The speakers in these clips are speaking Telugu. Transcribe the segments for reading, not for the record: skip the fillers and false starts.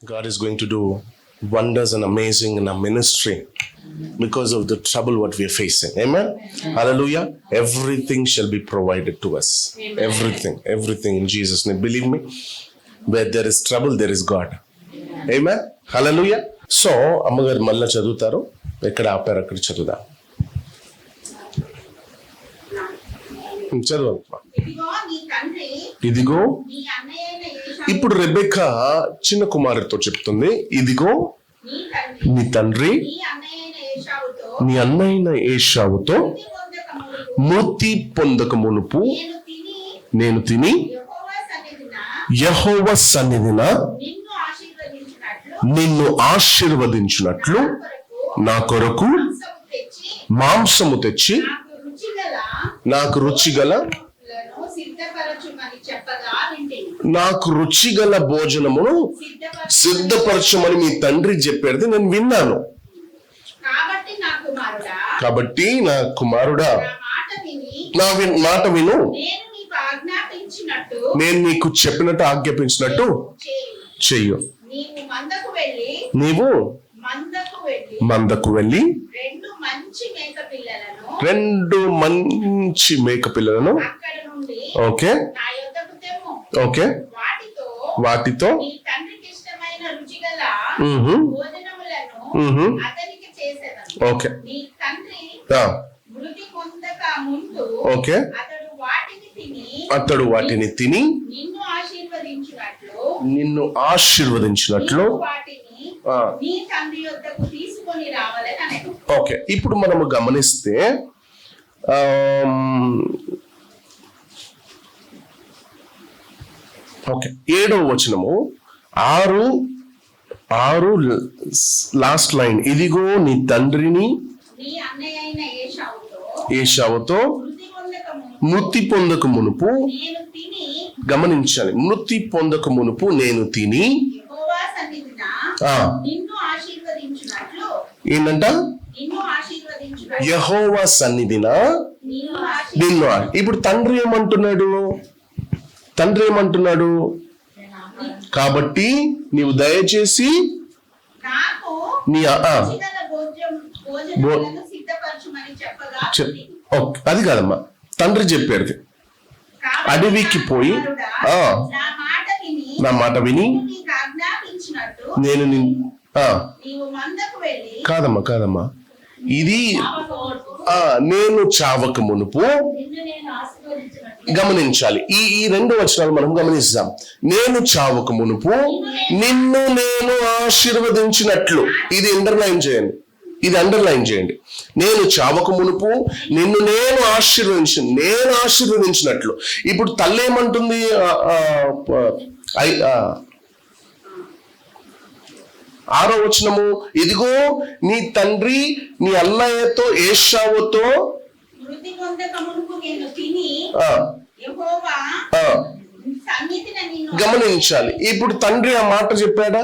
God is going to do wonders and amazing in our ministry because of the trouble what we are facing. Amen. Hallelujah. Everything shall be provided to us. Everything in Jesus' name. Believe me, where there is trouble, there is God. Amen. Hallelujah. So, అమ్మగారు మళ్ళా చదువుతారు. ఎక్కడ ఆపారు అక్కడ చదువుదా. చదువు. ఇదిగో ఇప్పుడు రెబెక్కా చిన్న కుమారుడితో చెప్తుంది, ఇదిగో నీ తండ్రి నీ అన్నయ్యైన ఏశావుతో మృతి పొందక మునుపు నేను తిని యెహోవా సన్నిధిన నిన్ను ఆశీర్వదించినట్లు నా కొరకు మాంసము తెచ్చి నాకు రుచిగల భోజనమును సిద్ధపరచమని మీ తండ్రి చెప్పేది నేను విన్నాను. కాబట్టి నా కుమారుడా నా మాట విను, నేను నీకు చెప్పినట్టు ఆజ్ఞాపించినట్టు చెయ్యు. నీవు మందకు వెళ్ళి రెండు మంచి మేక పిల్లలను ఓకే వాటితో ఓకే ఓకే అతడు వాటిని తిని నిన్ను ఆశీర్వదించినట్లు ఓకే. ఇప్పుడు మనము గమనిస్తే ఓకే 7వ వచనము 6 లాస్ట్ లైన్, ఇదిగో నీ తండ్రిని ఏశావుతో మృతి పొందక మునుపు, గమనించాలి, మృతి పొందక మునుపు నేను తిని ఏంటంట యెహోవా సన్నిధిన నిన్ను. ఇప్పుడు తండ్రి ఏమంటున్నాడు? కాబట్టి నీవు దయచేసి నీ అది కాదమ్మా, తండ్రి చెప్పాడు, అడవికి పోయి నా మాట విని నేను కాదమ్మా ఇది నేను చావక మునుపు, గమనించాలి, ఈ 2 వచనాలు మనం గమనిస్తాం. నేను చావక మునుపు నిన్ను నేను ఆశీర్వదించినట్లు, ఇది అండర్లైన్ చేయండి. నేను చావక మునుపు నిన్ను నేను ఆశీర్వదించినట్లు. ఇప్పుడు తల్లి ఏమంటుంది? 6వ వచనము, ఇదిగో నీ తండ్రి నీ అన్నయ్యతో ఏశావుతో గమనించాలి. ఇప్పుడు తండ్రి ఆ మాట చెప్పాడా?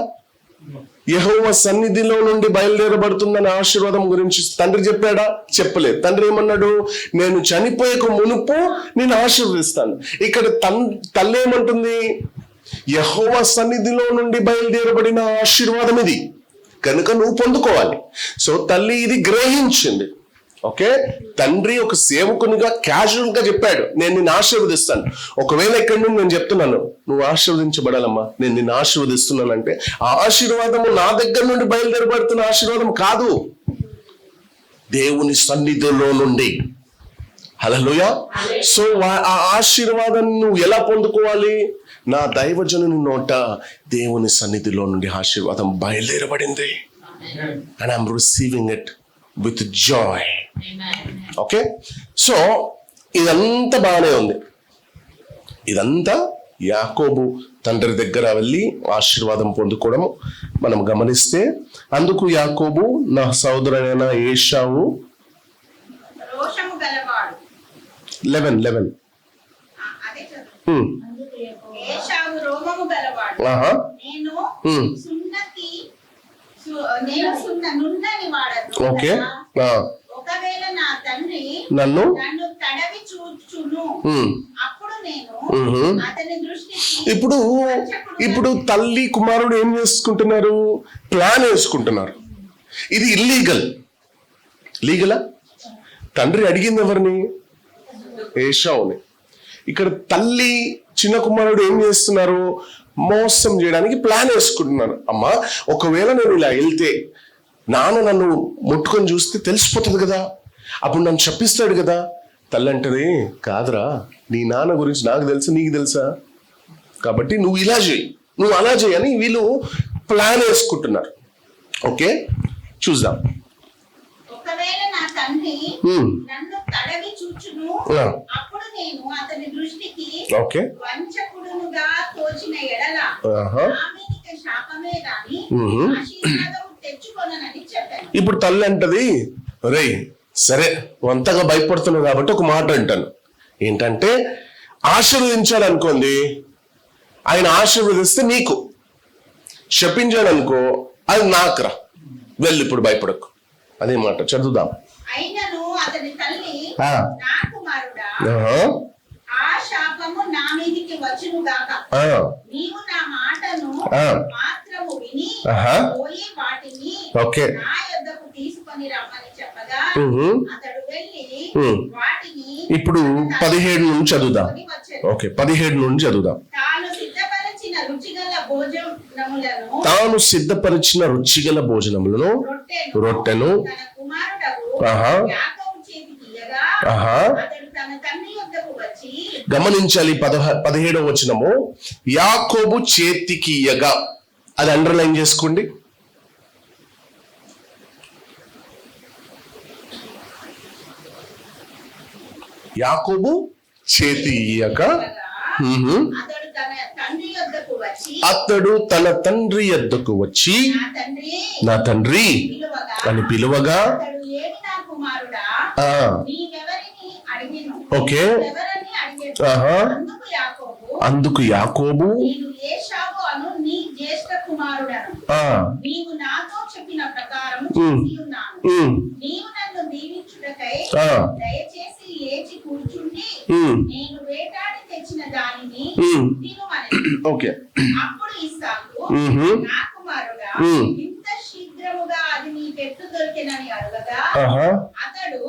యెహోవా సన్నిధిలో నుండి బయలుదేరబడుతుందన్న ఆశీర్వాదం గురించి తండ్రి చెప్పాడా? చెప్పలేదు. తండ్రి ఏమన్నాడు? నేను చనిపోయక మునుపు నేను ఆశీర్వదిస్తాను. ఇక్కడ తల్లి ఏమంటుంది? యెహోవా సన్నిధిలో నుండి బయలుదేరబడిన ఆశీర్వాదం ఇది కనుక నువ్వు పొందుకోవాలి. సో తల్లి ఇది గ్రహించింది. ఓకే, తండ్రి ఒక సేవకునిగా క్యాజువల్ గా చెప్పాడు, నేను నిన్ను ఆశీర్వదిస్తాను. ఒకవేళ ఇక్కడ నుండి నేను చెప్తున్నాను, నువ్వు ఆశీర్వదించబడాలమ్మా, నేను నిన్ను ఆశీర్వదిస్తున్నానంటే ఆ ఆశీర్వాదము నా దగ్గర నుండి బయలుదేరబడుతున్న ఆశీర్వాదం కాదు, దేవుని సన్నిధిలో నుండి. హల్లెలూయా. సో ఆ ఆశీర్వాదాన్ని నువ్వు ఎలా పొందుకోవాలి? నా దైవజనుని నోట దేవుని సన్నిధిలో నుండి ఆశీర్వాదం బయలుదేరబడింది. And I'm receiving it with joy. Okay, so ఇదంతా బాగానే ఉంది. ఇదంతా యాకోబు తండ్రి దగ్గర వెళ్ళి ఆశీర్వాదం పొందుకోవడం మనం గమనిస్తే, అందుకు యాకోబు నా సోదరుడైన ఏశావు 11 ఓకే, ఒకవేళ నా తండ్రి నన్ను తడవి చూచును, అప్పుడు ఇప్పుడు తల్లి కుమారుడు ఏం చేసుకుంటున్నారు? ప్లాన్ వేసుకుంటున్నారు. ఇది ఇల్లీగల్. లీగలా? తండ్రి అడిగింది ఎవరిని? ఏశావుని. ఇక్కడ తల్లి చిన్న కుమారుడు ఏం చేస్తున్నారు? మోసం చేయడానికి ప్లాన్ వేసుకుంటున్నారు. అమ్మా, ఒకవేళ నేను ఇలా వెళ్తే నాన్న నన్ను ముట్టుకొని చూస్తే తెలిసిపోతుంది కదా, అప్పుడు నన్ను చెప్పిస్తాడు కదా. తల్లి అంటది, కాదురా, నీ నాన్న గురించి నాకు తెలుసా, నీకు తెలుసా, కాబట్టి నువ్వు ఇలా చేయి, నువ్వు అలా చేయి అని వీళ్ళు ప్లాన్ వేసుకుంటున్నారు. ఓకే, చూద్దాం. ఒకవేళ నా తండ్రి నన్ను తడవి చూచును, అప్పుడు నేను అతని దృష్టికి వంచకుడునుగా తోచిన ఎడల ఆమెనికి శాపమే గాని ఆశీర్వాదము తెచ్చుకొననని చెప్పాను. ఇప్పుడు తల్లి అంటది, రేయ్ సరే అంతగా భయపడుతున్నావు కాబట్టి ఒక మాట అంటాను. ఏంటంటే ఆశీర్వదించాలనుకోండి, ఆయన ఆశీర్వదిస్తే నీకు, శపించాలనుకో అది నాకురా, వెళ్ళి ఇప్పుడు భయపడకు. అదే మాట చదువుదాం. అయినను అతని తల్లి, నా కుమారుడా, ఆ శాపము నా మీదికి వచ్చును గాక, నీవు నా మాటను మాత్రము విని పోయి వాటిని నా యొద్దకు తీసుకొని రమ్మని చెప్పగా అతడు వెళ్ళి వాటిని. ఇప్పుడు 17 నుంచి చదువుదాం. ఓకే, 17 నుంచి చదువుదాం. తాను సిద్ధపరిచిన రుచిగల భోజనములను రొట్టెను గమనించాలి. 17వ వచనము, యాకోబు చేతికి ఇయ్యగా. అది అండర్లైన్ చేసుకోండి. యాకోబు చేతి ఇయ్యక అతడు తన తండ్రి యొద్దకు వచ్చి, నా తండ్రి అని పిలువగా, ఓకే, అందుకు యాకోబు, ఓకే, అప్పుడు ఇస్సాకు, నా కుమారుడా, ఇంత శీఘ్రముగా అది నీ పెట్టు దొరికెనని అడగగా అతడు,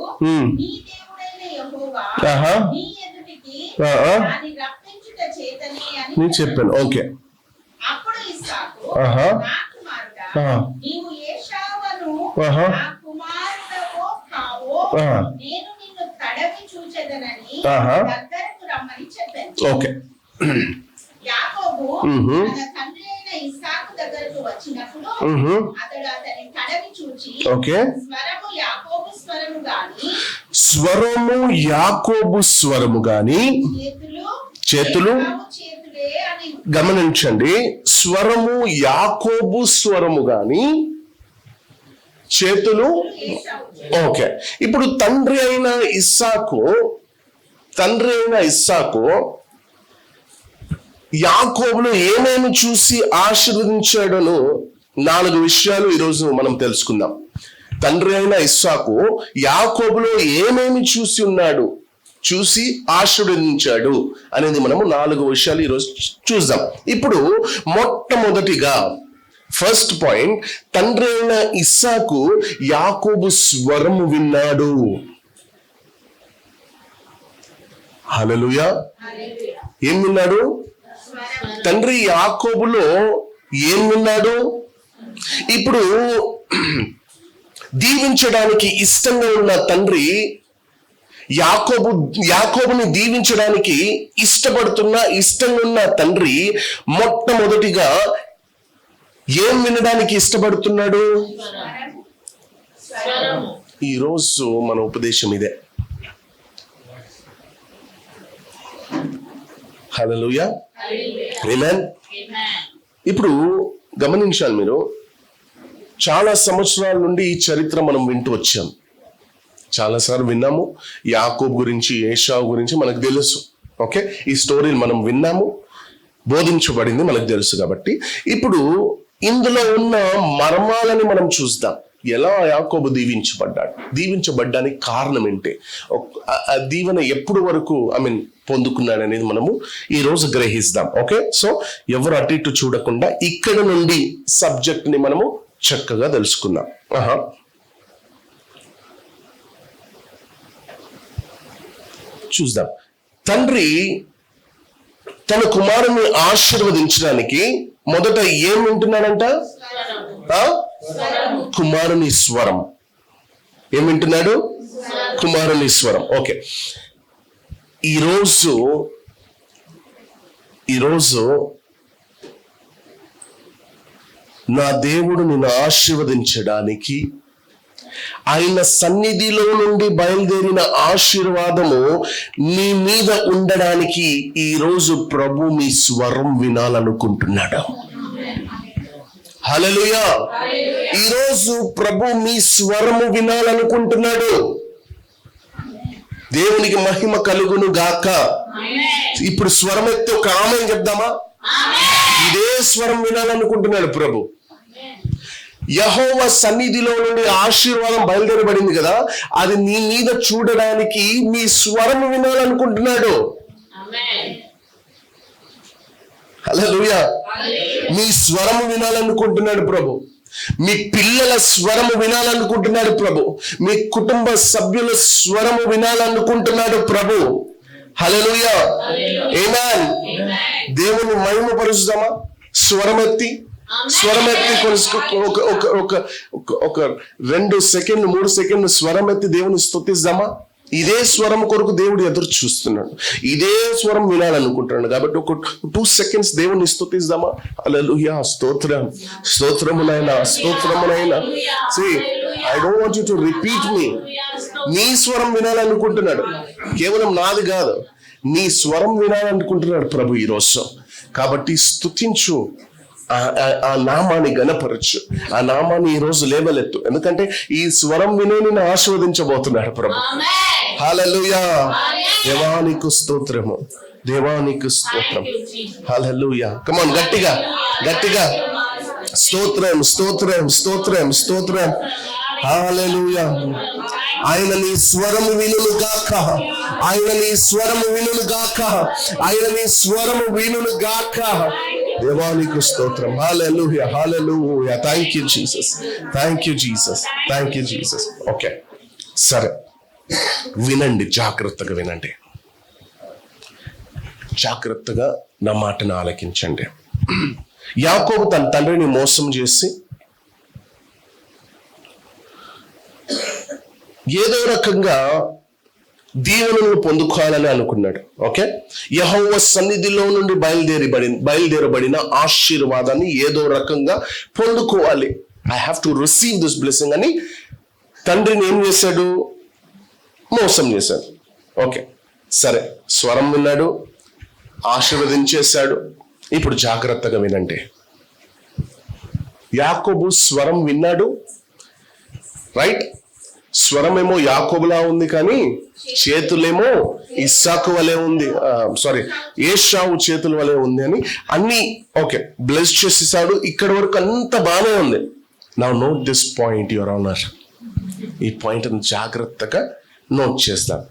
నీ దేవుడైన యెహోవా నీ ఎదుటికి దాన్ని రప్పించుట చేతనే అని చెప్పాను. ఓకే, అప్పుడు ఇస్సాకు, నా కుమారుడా, నీవు ఏశావును నా కుమారుడవో కావో, నేను నిన్ను తడవి చూచెదనని దగ్గరకు రమ్మని చెప్పాను. ఓకే, యాకోబు తన తండ్రి అయిన ఇస్సాకు దగ్గరకు వచ్చినప్పుడు అతడు అతని తడవి చూచి, స్వరము యాకోబు స్వరము గాని చేతులు, గమనించండి, స్వరము యాకోబు స్వరము గాని చేతులు. ఓకే, ఇప్పుడు తండ్రి అయిన ఇస్సాకు యాకోబును ఏమేమి చూసి ఆశీర్వదించాడను 4 విషయాలు ఈరోజు మనం తెలుసుకుందాం. తండ్రి అయిన ఇస్సాకు యాకోబులో ఏమేమి చూసి ఆశీర్వదించాడు అనేది మనము 4 విషయాలు ఈరోజు చూద్దాం. ఇప్పుడు మొట్టమొదటిగా ఫస్ట్ పాయింట్, తండ్రి అయిన ఇస్సాకు యాకోబు స్వరము విన్నాడు. హల్లెలూయా. ఏం విన్నాడు? తండ్రి యాకోబులో ఏం విన్నాడు? ఇప్పుడు దీవించడానికి ఇష్టంగా ఉన్న తండ్రి యాకోబుని దీవించడానికి ఇష్టంగా ఉన్న తండ్రి మొట్టమొదటిగా ఏం వినడానికి ఇష్టపడుతున్నాడు? ఈరోజు మన ఉపదేశం ఇదే. హల్లెలూయా, ఆమేన్. ఇప్పుడు గమనించాలి మీరు, చాలా సంవత్సరాల నుండి ఈ చరిత్ర మనం వింటూ వచ్చాం. చాలాసార్లు విన్నాము. యాకోబు గురించి, ఏశావు గురించి మనకు తెలుసు. ఓకే, ఈ స్టోరీని మనం విన్నాము, బోధించబడింది, మనకు తెలుసు. కాబట్టి ఇప్పుడు ఇందులో ఉన్న మర్మాలని మనం చూద్దాం. ఎలా యాకోబు దీవించబడ్డానికి కారణం ఏంటి, ఆ దీవెన ఎప్పుడు వరకు పొందుకున్నాడు అనేది మనము ఈ రోజు గ్రహిస్తాం. ఓకే, సో ఎవరు అటు ఇటు చూడకుండా ఇక్కడ నుండి సబ్జెక్ట్ ని మనము చక్కగా తెలుసుకుందాం. చూద్దాం. తండ్రి తన కుమారుని ఆశీర్వదించడానికి మొదట ఏం వింటున్నాడంట? కుమారుని స్వరం. ఏం వింటున్నాడు? కుమారుని స్వరం. ఓకే, ఈరోజు నా దేవుడు నిన్ను ఆశీర్వదించడానికి, ఆయన సన్నిధిలో నుండి బయలుదేరిన ఆశీర్వాదము నీ మీద ఉండడానికి ఈరోజు ప్రభు మీ స్వరం వినాలనుకుంటున్నాడు. హల్లెలూయా. ఈరోజు ప్రభు మీ స్వరము వినాలనుకుంటున్నాడు. దేవునికి మహిమ కలుగును గాక. ఇప్పుడు స్వరం ఎత్తి ఒక ఆమేన్ చెప్దామా? ఇదే స్వరం వినాలనుకుంటున్నాడు ప్రభు. యెహోవా సన్నిధిలో నుండి ఆశీర్వాదం బయలుదేరబడింది కదా, అది నీ మీద చూడడానికి మీ స్వరం వినాలనుకుంటున్నాడు. హల్లెలూయా. మీ స్వరము వినాలనుకుంటున్నాడు ప్రభు. మీ పిల్లల స్వరము వినాలనుకుంటున్నాడు ప్రభు. మీ కుటుంబ సభ్యుల స్వరము వినాలనుకుంటున్నాడు ప్రభు. హల్లెలూయా. ఆమేన్. దేవుని మహిమపరుస్తామా? స్వరమెత్తి ఒక 2 సెకండ్లు 3 సెకండ్లు స్వరమెత్తి దేవుని స్తుతిద్దామా? ఇదే స్వరం కొరకు దేవుడు ఎదురు చూస్తున్నాడు. ఇదే స్వరం వినాలనుకుంటున్నాడు. కాబట్టి ఒక 2 సెకండ్స్ దేవుని స్తుతిద్దామా? హల్లెలూయా. స్తోత్రమునైనా. See, I don't want you to repeat me. నీ స్వరం వినాలనుకుంటున్నాడు. కేవలం నాది కాదు, నీ స్వరం వినాలనుకుంటున్నాడు ప్రభు ఈరోజు. కాబట్టి స్తుతించు, ఆ నామాన్ని గణపరచు, ఆ నామాన్ని ఈ రోజు లేవలెత్తు. ఎందుకంటే ఈ స్వరం వినే నిన్ను ఆశీర్వదించబోతున్నాడు ప్రభు. హల్లెలూయా. దేవానికి స్తోత్రము, దేవానికి స్తోత్రం. హల్లెలూయా. కమ్ ఆన్, గట్టిగా స్తోత్రం. హల్లెలూయా. ఆయన నీ స్వరము వినును గాక. దేవానికి స్తోత్రం. Hallelujah. Thank you Jesus. Okay, సరే, వినండి, జాగ్రత్తగా వినండి, జాగ్రత్తగా నా మాటను ఆలకించండి. యాకోబు తన తండ్రిని మోసం చేసి ఏదో రకంగా దీవెనలను పొందుకోవాలని అనుకున్నాడు. ఓకే, యెహోవా సన్నిధిలో నుండి బయలుదేరబడిన ఆశీర్వాదాన్ని ఏదో రకంగా పొందుకోవాలి. I have to receive this blessing అని తండ్రిని ఏం చేశాడు? మోసం చేశాడు. ఓకే, సరే, స్వరం విన్నాడు, ఆశీర్వదించేశాడు. ఇప్పుడు జాగ్రత్తగా వినండి. యాకోబు స్వరం విన్నాడు, రైట్? స్వరమేమో యాకోబులా ఉంది, కానీ చేతులేమో ఇస్సాకు వలె ఉంది, ఏషావు చేతుల వలె ఉంది అని అన్ని ఓకే బ్లెస్ చేసేసాడు. ఇక్కడ వరకు అంత బాగానే ఉంది. Now note this point, your honour. ఈ పాయింట్ జాగ్రత్తగా నోట్ చేస్తాను.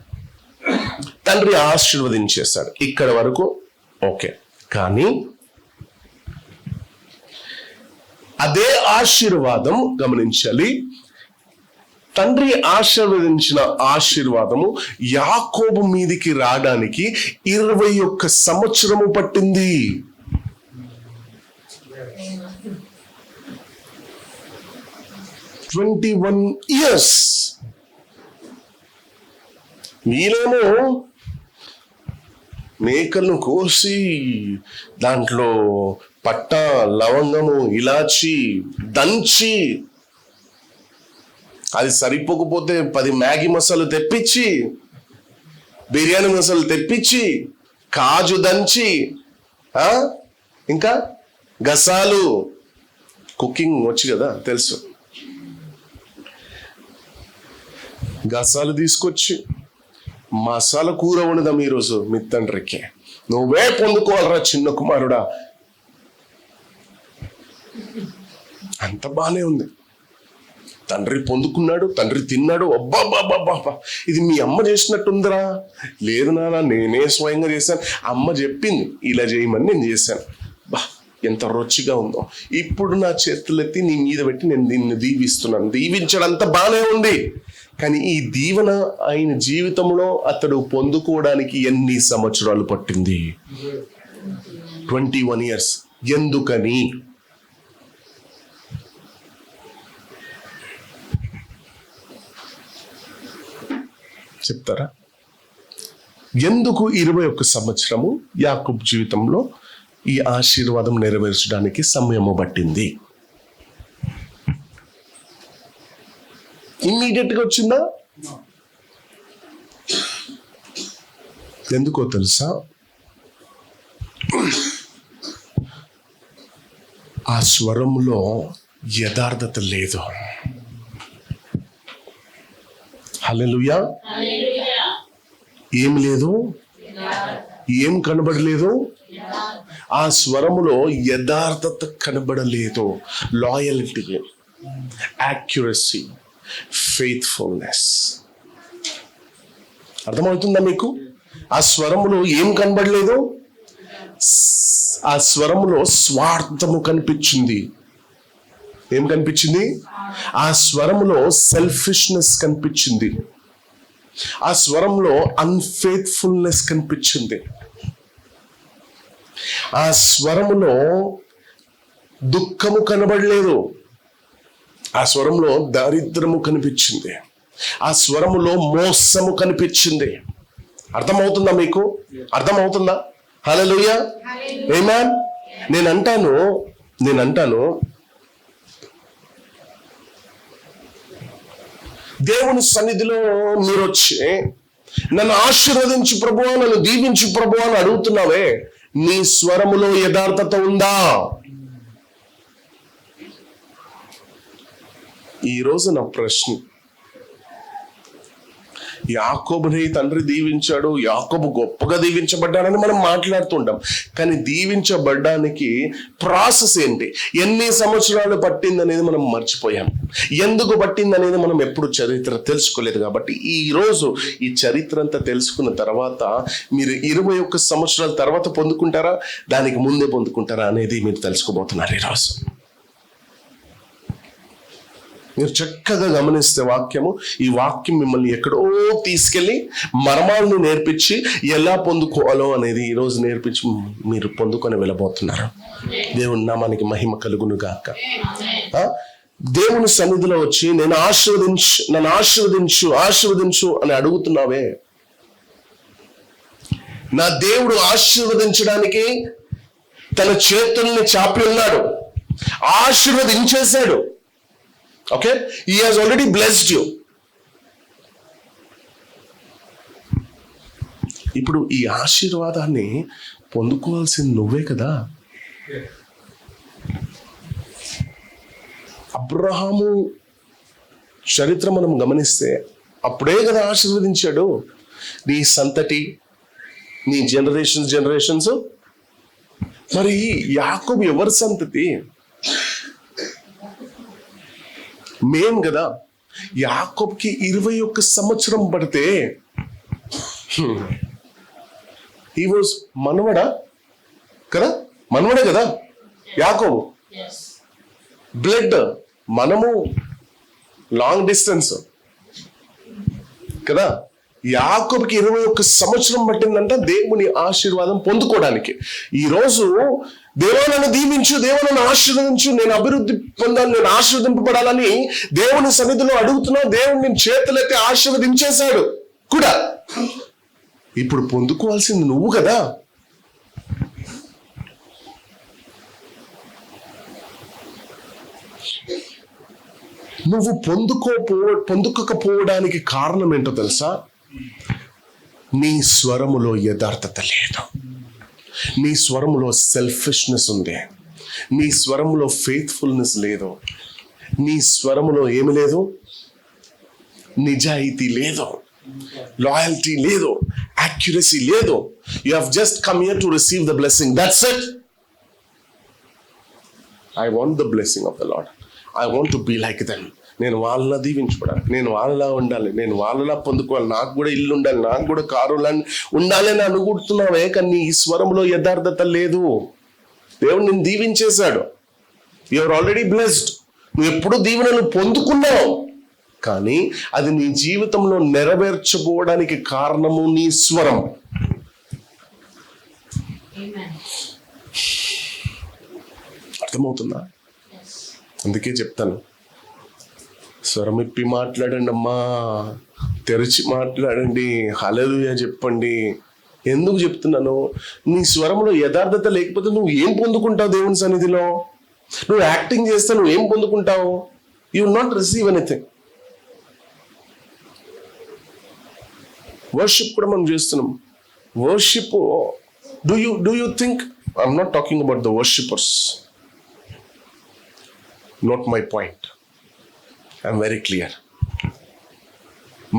తండ్రి ఆశీర్వదించేశాడు ఇక్కడ వరకు, ఓకే. కానీ అదే ఆశీర్వాదం గమనించాలి. తండ్రి ఆశీర్వదించిన ఆశీర్వాదము యాకోబు మీదికి రావడానికి 21 సంవత్సరము పట్టింది. years. మీరేమో మేకలను కోసి దాంట్లో పట్ట, లవంగము, ఇలాచి దంచి, అది సరిపోకపోతే 10 మ్యాగీ మసాలు తెప్పించి, బిర్యానీ మసాలు తెప్పించి, కాజు దంచి, ఇంకా గసాలు, కుకింగ్ వచ్చు కదా, తెలుసు. గసాలు తీసుకొచ్చి మసాలా కూర వండుదాం ఈరోజు మీ తండ్రికి, నువ్వే పొందుకోవాలరా చిన్న కుమారుడా. అంత బానే ఉంది. తండ్రి పొందుకున్నాడు, తండ్రి తిన్నాడు. అబ్బా, ఇది మీ అమ్మ చేసినట్టుందిరా. లేదు నాన్న, నేనే స్వయంగా చేశాను. అమ్మ చెప్పింది ఇలా చేయమని నేను చేశాను. బా, ఎంత రుచిగా ఉందో. ఇప్పుడు నా చేతులెత్తి నీ మీద పెట్టి నేను నిన్ను దీవిస్తున్నాను. దీవించడంతా బాగానే ఉంది, కానీ ఈ దీవెన ఆయన జీవితంలో అతడు పొందుకోవడానికి ఎన్ని సంవత్సరాలు పట్టింది? 21 years. ఎందుకని? చెప్తారా? ఎందుకు 21 సంవత్సరము యాకోబు జీవితంలో ఈ ఆశీర్వాదం నెరవేర్చడానికి సమయము పట్టింది? ఇమ్మీడియట్ గా వచ్చిందా? ఎందుకో తెలుసా? ఆ స్వరంలో యథార్థత లేదు. హల్లెలూయా. ఏం లేదు? ఏం కనబడలేదు? ఆ స్వరములో యథార్థత కనబడలేదు. Loyalty, accuracy, faithfulness. అర్థమవుతుందా మీకు? ఆ స్వరములో ఏం కనబడలేదు? ఆ స్వరములో స్వార్థము కనిపించింది. ఏం కనిపించింది? ఆ స్వరములో సెల్ఫిష్నెస్ కనిపించింది. ఆ స్వరంలో అన్ఫెయిత్ఫుల్నెస్ కనిపించింది. ఆ స్వరములో దుఃఖము కనబడలేదు. ఆ స్వరంలో దారిద్రము కనిపించింది. ఆ స్వరములో మోసము కనిపించింది. అర్థమవుతుందా మీకు? అర్థమవుతుందా? హల్లెలూయా, ఆమేన్. నేను అంటాను దేవుని సన్నిధిలో మీరు వచ్చి నన్ను ఆశీర్వదించు ప్రభువా, నన్ను దీవించు ప్రభువా అని అడుగుతున్నావే, నీ స్వరములో యథార్థత ఉందా? ఈరోజు నా ప్రశ్న, యాకోబుని తండ్రి దీవించాడు, యాకోబు గొప్పగా దీవించబడ్డాడని మనం మాట్లాడుతుంటాం. కానీ దీవించబడ్డానికి ప్రాసెస్ ఏంటి, ఎన్ని సంవత్సరాలు పట్టింది అనేది మనం మర్చిపోయాం. ఎందుకు పట్టింది అనేది మనం ఎప్పుడు చరిత్ర తెలుసుకోలేదు. కాబట్టి ఈ రోజు ఈ చరిత్ర అంతా తెలుసుకున్న తర్వాత మీరు 21 సంవత్సరాల తర్వాత పొందుకుంటారా, దానికి ముందే పొందుకుంటారా అనేది మీరు తెలుసుకోబోతున్నారు ఈరోజు. మీరు చక్కగా గమనిస్తే ఈ వాక్యం మిమ్మల్ని ఎక్కడో తీసుకెళ్ళి మర్మాలను నేర్పించి ఎలా పొందుకోవాలో అనేది ఈరోజు నేర్పించి మీరు పొందుకొని వెళ్ళబోతున్నారు. దేవుని నామానికి మహిమ కలుగును గాక. దేవుని సన్నిధిలో వచ్చి నన్ను ఆశీర్వదించు అని అడుగుతున్నావే, నా దేవుడు ఆశీర్వదించడానికి తన చేతుల్ని చాపి ఉన్నాడు, ఆశీర్వదించేశాడు. Okay, he has already blessed you. ఇప్పుడు ఈ ఆశీర్వాదాన్ని పొందుకోవాల్సింది నువ్వే కదా. అబ్రహాము చరిత్ర మనం గమనిస్తే అప్పుడే కదా ఆశీర్వదించాడు. నీ సంతతి, నీ జనరేషన్స్. మరి యాకోబు ఎవరి సంతతి? మేం కదా. యాకోబుకి 21 సంవత్సరం పడితే హీ వాజ్ మనవడా కదా, మనవడే కదా యాకోబు. బ్లడ్, మనము లాంగ్ డిస్టెన్స్ కదా. యాకోబుకి 21 సంవత్సరం పట్టిందంట దేవుని ఆశీర్వాదం పొందుకోవడానికి. ఈరోజు దేవా నన్ను దీవించు, దేవా నన్ను ఆశీర్వదించు, నేను అభివృద్ధి పొందాలి, నేను ఆశీర్వదింపబడాలని దేవుని సన్నిధిలో అడుగుతున్నా. దేవుడు నేను చేతులైతే ఆశీర్వదించేశాడు కూడా. ఇప్పుడు పొందుకోవాల్సింది నువ్వు కదా. నువ్వు పొందుకోకపోవడానికి కారణం ఏంటో తెలుసా? నీ స్వరములో యథార్థత లేదు, నీ స్వరములో సెల్ఫిష్నెస్ ఉంది, నీ స్వరములో ఫెయిత్ఫుల్నెస్ లేదు, నీ స్వరములో ఏమి లేదు? నిజాయితీ లేదు, లాయల్టీ లేదు, యాక్యురసీ లేదు. You have just come here to receive the blessing, that's it. I want the blessing of the Lord, I want to be like them. నేను వాళ్ళలా దీవించుకోవాలి, నేను వాళ్ళలా ఉండాలి, నేను వాళ్ళలా పొందుకోవాలి, నాకు కూడా ఇల్లు ఉండాలి, నాకు కూడా కారు ఉండాలి అని అనుకుంటున్నావే. కానీ ఈ స్వరంలో యథార్థత లేదు. దేవుడు నిన్ను దీవించేశాడు. You are already blessed. నువ్వు ఎప్పుడు దీవెనలు పొందుకున్నావు. కానీ అది నీ జీవితంలో నెరవేర్చుకోవడానికి కారణము నీ స్వరం. అర్థమవుతుందా? అందుకే చెప్తాను, స్వరం ఇప్పి మాట్లాడండి అమ్మా, తెరిచి మాట్లాడండి, హల్లెలూయా చెప్పండి. ఎందుకు చెప్తున్నాను? నీ స్వరంలో యథార్థత లేకపోతే నువ్వు ఏం పొందుకుంటావు దేవుని సన్నిధిలో? నువ్వు యాక్టింగ్ చేస్తే నువ్వు ఏం పొందుకుంటావు? You will not receive anything. Worship కూడా మనం చేస్తున్నాం. Worship, do you think, I'm not talking about the worshippers, not my point, I'm very clear.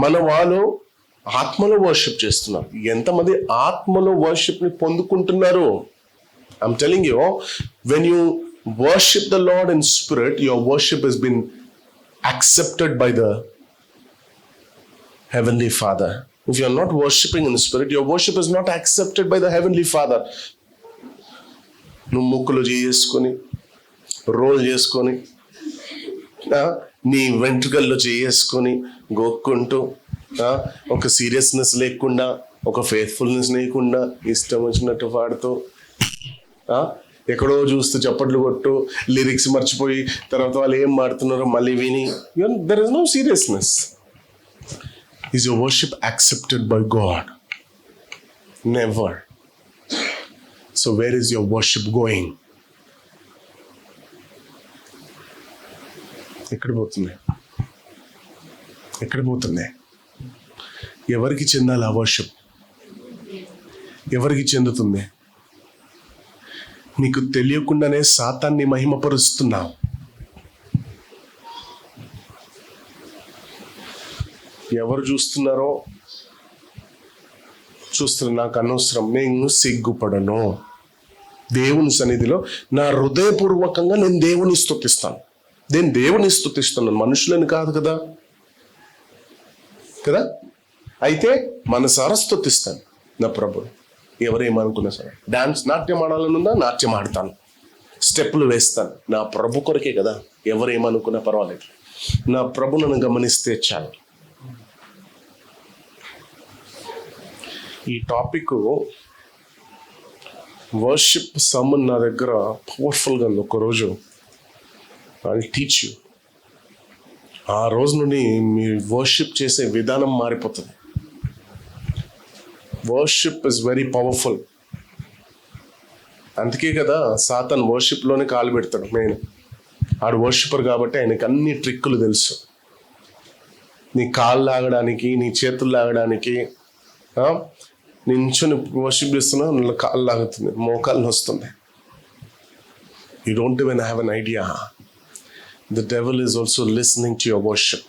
మన వాళ్ళు ఆత్మలో వర్షిప్ చేస్తున్నారు. ఎంతమంది ఆత్మలో వర్షిప్ ని పొందుకుంటున్నారు? I'm telling you, when you worship the Lord in spirit, your worship has been accepted by the Heavenly Father. If you are not worshiping in spirit, your worship is not accepted by the Heavenly Father. నువ్వు ముక్కులు చేసుకొని, రోల్ చేసుకొని, నీ వెంట్రుకల్లో చేసుకొని గోక్కుంటూ, ఒక సీరియస్నెస్ లేకుండా, ఒక ఫెయిత్ఫుల్నెస్ లేకుండా, ఇష్టం వచ్చినట్టు పాడుతూ, ఎక్కడో చూస్తూ చప్పట్లు కొట్టు, లిరిక్స్ మర్చిపోయి తర్వాత వాళ్ళు ఏం మాడుతున్నారో మళ్ళీ విని, there is no seriousness. Is your worship accepted by God? Never. So where is your worship going? ఎక్కడ పోతుంది? ఎక్కడ పోతుంది? ఎవరికి చెందాలి ఆ వర్షిప్? ఎవరికి చెందుతుంది? నీకు తెలియకుండానే సాతాన్ని మహిమపరుస్తున్నావు. ఎవరు చూస్తున్నారో చూస్తున్నా, నాకు అనవసరం, నేను సిగ్గుపడను. దేవుని సన్నిధిలో నా హృదయపూర్వకంగా నేను దేవుని స్తుతిస్తాను. నేను దేవుని స్తుతిస్తున్నాను, మనుషులని కాదు కదా. అయితే మనసారా స్తుతిస్తాను నా ప్రభుని. ఎవరేమనుకున్నా సరే, డాన్స్, నాట్యం ఆడాలనుందా నాట్యం ఆడతాను, స్టెప్పులు వేస్తాను, నా ప్రభు కొరకే కదా. ఎవరేమనుకున్నా పర్వాలేదు, నా ప్రభు నన్ను గమనిస్తే చాలు. ఈ టాపిక్ వర్షిప్ సమ్మన్ నా దగ్గర పవర్ఫుల్గా ఉంది. ఒకరోజు ఐ టీచ్ యూ. ఆ రోజు నుండి మీ వర్షిప్ చేసే విధానం మారిపోతుంది. Worship is very powerful. అందుకే కదా సాతాన్ వర్షిప్లోనే కాలు పెడతాడు. మెయిన్ ఆడు వర్షిపర్ కాబట్టి ఆయనకి అన్ని ట్రిక్కులు తెలుసు. నీ కాళ్ళు లాగడానికి, నీ చేతులు లాగడానికి, నించుని వర్షిప్ చేస్తున్నా కాళ్ళు లాగుతుంది, మోకాళ్ళు వస్తుంది. You don't even have an idea. The devil is also listening to your worship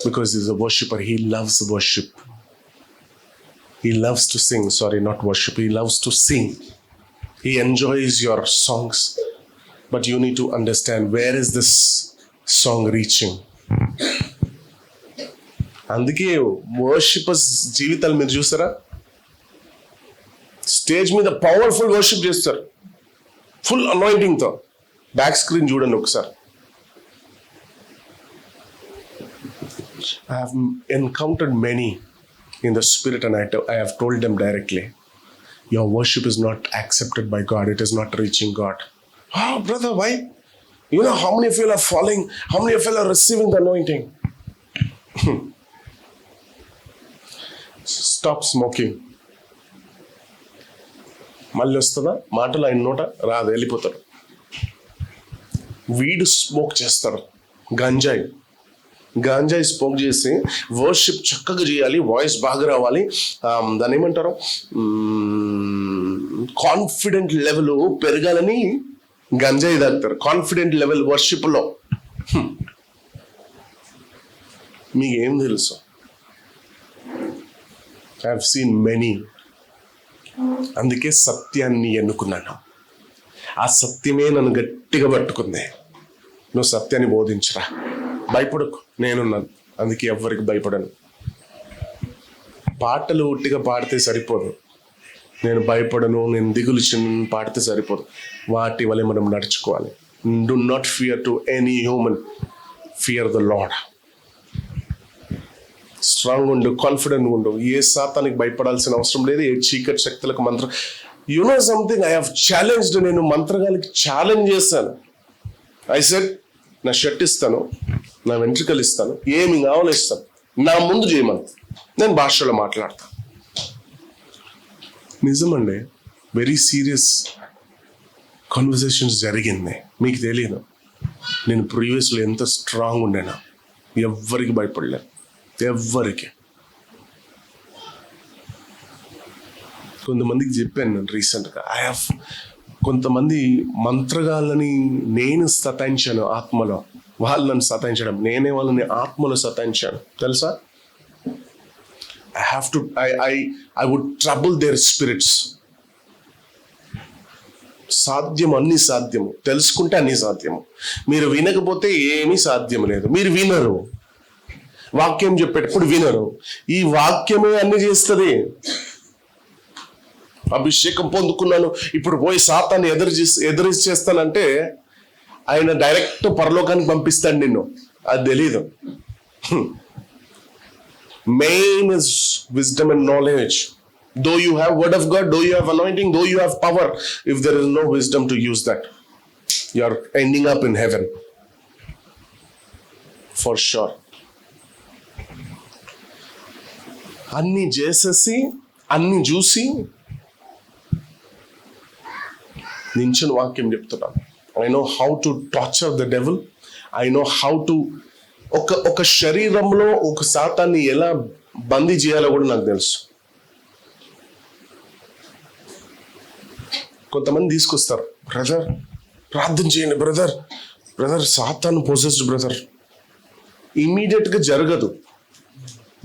because is a worshipper. He loves worship. He loves to sing. Sorry, not worship. He loves to sing. He enjoys your songs. But you need to understand, where is this song reaching? అందుకే వర్షిపర్స్ జీవితాలు మీరు చూసారా? స్టేజ్ మీద పవర్ఫుల్ వర్షిప్ చేస్తారు, ఫుల్ అనాయింటింగ్తో. బ్యాక్ స్క్రీన్ చూడండి ఒకసారి. I have encountered many in the spirit, and I have told them directly, your worship is not accepted by God. It is not reaching God. Oh, brother, why? You know how many of you are falling? How many of you are receiving the anointing? Stop smoking. మళ్ళీ వస్తుందా మాటలు? ఆయన నోట రాదు, వెళ్ళిపోతాడు. వీడు స్మోక్ చేస్తారు, గాంజాయి స్మోక్ చేసి వర్షిప్ చక్కగా చేయాలి, వాయిస్ బాగా రావాలి, దాన్ని ఏమంటారు, కాన్ఫిడెంట్ లెవెల్ పెరగాలని గంజాయి తాగుతారు. కాన్ఫిడెంట్ లెవెల్ వర్షిప్లో. మీకేం తెలుసు? I have seen many. అందుకే సత్యాన్ని ఎన్నుకున్నాను. ఆ సత్యమే నన్ను గట్టిగా పట్టుకుంది. నువ్వు సత్యాన్ని బోధించరా, భయపడకు, నేనున్నాను, అందుకే ఎవ్వరికి భయపడను. పాటలు ఉట్టిగా పాడితే సరిపోదు, నేను భయపడను, నేను దిగులు చిన్న పాడితే సరిపోదు. వాటి వల్ల మనం నడుచుకోవాలి. Do not fear to any human, fear the lord. Strong ఉండు, కాన్ఫిడెంట్ ఉండు. ఏ సాతానికి భయపడాల్సిన అవసరం లేదు, ఏ చీకటి శక్తులకు మంత్రం. You know something, I have challenged. నేను మంత్రగాలికి ఛాలెంజ్ చేశాను. ఐ సెడ్, నా షర్ట్ ఇస్తాను, నా వెంట్రుకలు ఇస్తాను, ఏమి కావాలో ఇస్తాను, నా ముందు చేయమని. నేను భాషలో మాట్లాడతాను. నిజమండి, వెరీ సీరియస్ కాన్వర్సేషన్స్ జరిగింది. మీకు తెలియదు నేను ప్రీవియస్లో ఎంత స్ట్రాంగ్ ఉండేనా. ఎవ్వరికి భయపడలేదు, ఎవ్వరికి. కొంతమందికి చెప్పాను నేను రీసెంట్గా, కొంతమంది మంత్రగాళ్ళని నేను సతాయించాను ఆత్మలో, వాళ్ళు నన్ను సతాయించడం, నేనే వాళ్ళని ఆత్మలో సతాయించాను తెలుసా. I would trouble their spirits. సాధ్యం, అన్ని సాధ్యము, తెలుసుకుంటే అన్ని సాధ్యము. మీరు వినకపోతే ఏమీ సాధ్యం లేదు. మీరు వినరు, వాక్యం చెప్పేటప్పుడు వినరు. ఈ వాక్యమే అన్ని చేస్తుంది. అభిషేకం పొందుకున్నాను, ఇప్పుడు పోయి సాతాన్ని ఎదురిచేస్తానంటే ఆయన డైరెక్ట్ పరలోకానికి పంపిస్తాడు నిన్ను. అది తెలీదు. Main is wisdom and knowledge. Though you have word of God, though you have anointing, though you have power, if there is no wisdom to use that, you are ending up in heaven for sure. అన్ని చేసేసి అన్ని చూసి నించిన వాక్యం చెప్తున్నాను. I know how to torture the devil. I know how to ఒక శరీరంలో ఒక సాతాన్ని ఎలా బందీ చేయాలో కూడా నాకు తెలుసు. కొంతమంది తీసుకొస్తారు, బ్రదర్ ప్రార్థన చేయండి, బ్రదర్ సాతాను పొసెస్డ్ బ్రదర్. ఇమీడియట్గా జరగదు,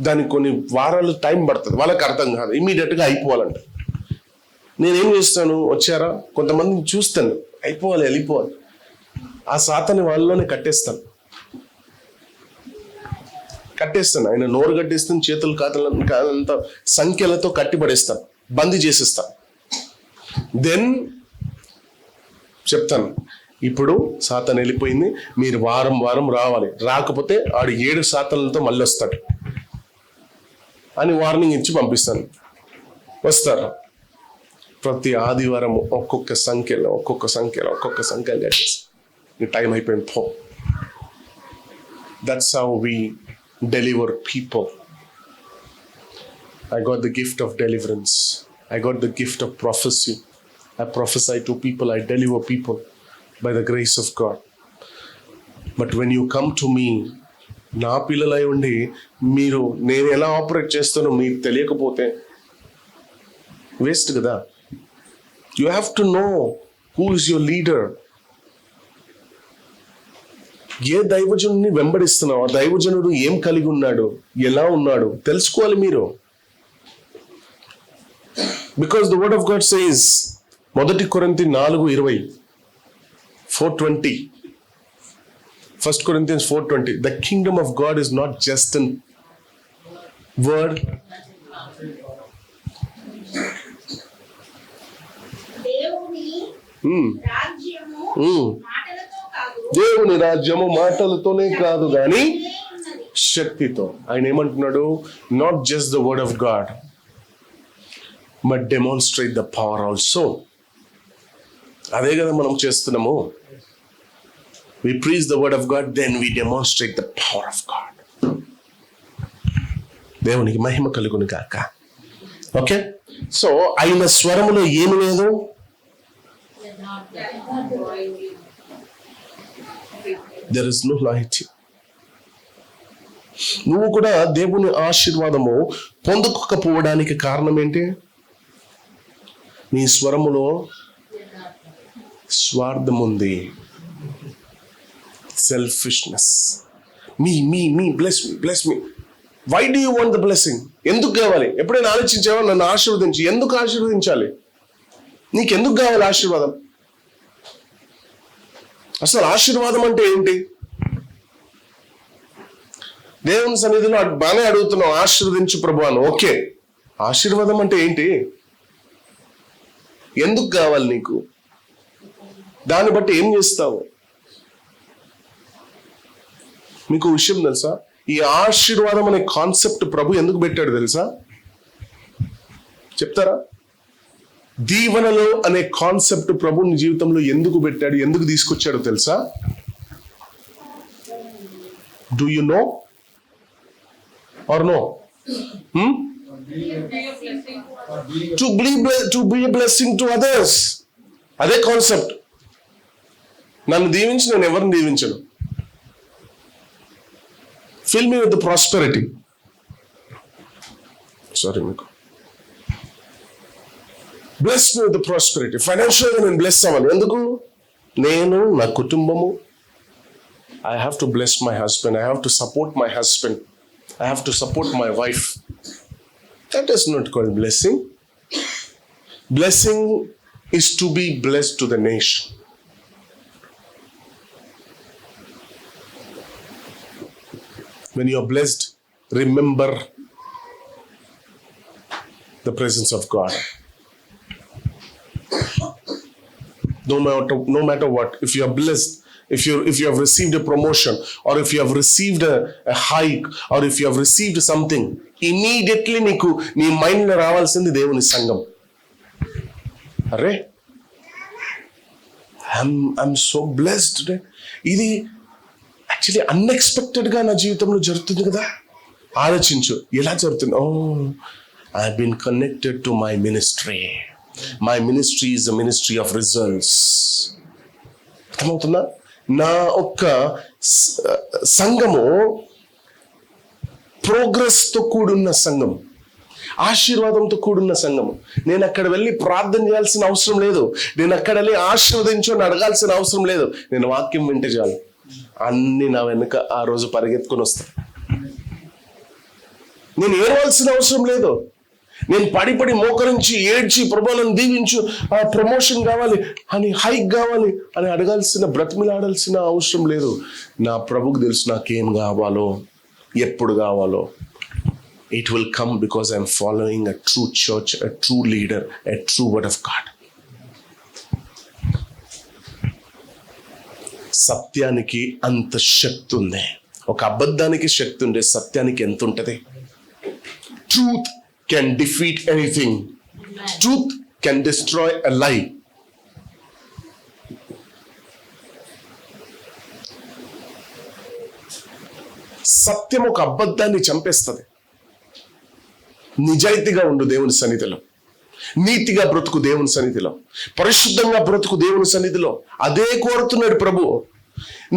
దానికి కొన్ని వారాలు టైం పడుతుంది, వాళ్ళకి అర్థం కాదు, ఇమీడియట్గా అయిపోవాలంట. నేనేం చేస్తాను, వచ్చారా, కొంతమందిని చూస్తాను, అయిపోవాలి, వెళ్ళిపోవాలి. ఆ సాతాన్ని వాళ్ళలోనే కట్టేస్తాను. ఆయన నోరు కట్టేస్తాను, చేతులు కాదంత సంఖ్యలతో కట్టి పడేస్తాను, బందీ చేసేస్తాను. దెన్ చెప్తాను, ఇప్పుడు సాతాన్ వెళ్ళిపోయింది, మీరు వారం రావాలి, రాకపోతే ఆడు 7 సాతాన్లతో మళ్ళీ వస్తాడు అని వార్నింగ్ ఇచ్చి పంపిస్తాను. వస్తారు ప్రతి ఆదివారం ఒక్కొక్క సంఖ్యలో కట్టేసి నీ టైం అయిపోయింది పో. That's how we deliver people. I got the gift of deliverance. I got the gift of prophecy. I prophesy to people. I deliver people by the grace of God. But when you come to me, నా పిల్లలై ఉండి మీరు నేను ఎలా ఆపరేట్ చేస్తానో మీకు తెలియకపోతే వేస్ట్ కదా. You have to know who is your leader. ఏ దైవజనుడిని వెంబడిస్తున్నావు, ఆ దైవజనుడు ఏం కలిగి ఉన్నాడు, ఎలా ఉన్నాడు తెలుసుకోవాలి మీరు. Because the word of God says, 1 కొరింథీ 4:20, 4:20, 1 Corinthians 4:20, the kingdom of God is not just in word. దేవుని రాజ్యము మాటలతోనే కాదు కానీ శక్తితో. ఆయన ఏమంటున్నాడు, not just the word of God but demonstrate the power also. అదే కదా మనం చేస్తున్నాము. We preach the word of God, then we demonstrate the power of God. దేవునికి మహిమ కలుగును గాక. ఓకే, సో ఆయన స్వరములో ఏమి లేదు, there is no light. నువ్వు కూడా దేవుని ఆశీర్వాదము పొందుకోకపోవడానికి కారణం ఏంటి? నీ స్వరములో స్వార్థం ఉంది, సెల్ఫిష్నెస్. మీ bless me. Why do you want the blessing? ఎందుకు కావాలి? ఎప్పుడైనా ఆలోచించావా? నన్ను ఆశీర్వదించి, ఎందుకు ఆశీర్వదించాలి? నీకెందుకు కావాలి ఆశీర్వాదం? అసలు ఆశీర్వాదం అంటే ఏంటి? దేవుని సన్నిధిలో బాగానే అడుగుతున్నావు, ఆశీర్వదించు ప్రభు అని. ఓకే, ఆశీర్వాదం అంటే ఏంటి? ఎందుకు కావాలి నీకు? దాన్ని బట్టి ఏం చేస్తావు? మీకు విషయం తెలుసా? ఈ ఆశీర్వాదం అనే కాన్సెప్ట్ ప్రభు ఎందుకు పెట్టాడు తెలుసా? చెప్తారా? దీవెనలో అనే కాన్సెప్ట్ ప్రభు నీ జీవితంలో ఎందుకు పెట్టాడు, ఎందుకు తీసుకొచ్చాడో తెలుసా? Do you know or no? To be a blessing to others. అదే కాన్సెప్ట్. నన్ను దీవించి నేను ఎవరిని దీవించను. Fill me with the prosperity. Sorry, మీకు bless me with the prosperity. ఫైనాన్షియల్గా నేను బ్లెస్ అవ్వాలి. ఎందుకు? నేను, నా కుటుంబము. I have to bless my husband. I have to support my husband. I have to support my wife. That is not called blessing. Blessing is to be blessed to the nation. When you are blessed, remember the presence of God. No matter what, if you are blessed, if you have received a promotion, or if you have received a hike, or if you have received something, immediately నీకు నీ మైండ్ లో రావాల్సింది దేవుని సంఘం. అరే, ఐఎమ్ సో బ్లెస్డ్ టుడే. ఇది యాక్చువల్లీ అన్ఎక్స్పెక్టెడ్ గా నా జీవితంలో జరుగుతుంది కదా. ఆలోచించు, ఎలా జరుగుతుంది? Oh, I have been connected to my ministry. My ministry is a ministry of results. అర్థమవుతుందా? నా ఒక్క సంఘము ప్రోగ్రెస్తో కూడున్న సంఘం, ఆశీర్వాదంతో కూడున్న సంఘము. నేను అక్కడ వెళ్ళి ప్రార్థన చేయాల్సిన అవసరం లేదు. నేను అక్కడ వెళ్ళి ఆశీర్వదించు అని అడగాల్సిన అవసరం లేదు. నేను వాక్యం వింటే చాలు, అన్ని నా వెనుక ఆ రోజు పరిగెత్తుకొని వస్తాను. నేను ఏడవలసిన అవసరం లేదు. నేను పడి మోకరించి ఏడ్చి ప్రభువా నన్ను దీవించు, ఆ ప్రమోషన్ కావాలి అని, హైక్ కావాలి అని అడగాల్సిన, బ్రతిమిలాడాల్సిన అవసరం లేదు. నా ప్రభుకు తెలుసు నాకేం కావాలో, ఎప్పుడు కావాలో. It will come because I'm following a true church, a true leader, a true word of God. సత్యానికి అంత శక్తి ఉంది. ఒక అబద్ధానికి శక్తి ఉండే సత్యానికి ఎంత ఉంటుంది? Truth can defeat anything. Truth can destroy a lie. సత్యం ఒక అబద్ధాన్ని చంపేస్తుంది. నిజాయితీగా ఉండు దేవుని సన్నిధిలో, నీతిగా బ్రతుకు దేవుని సన్నిధిలో, పరిశుద్ధంగా బ్రతుకు దేవుని సన్నిధిలో. అదే కోరుతున్నాడు ప్రభు.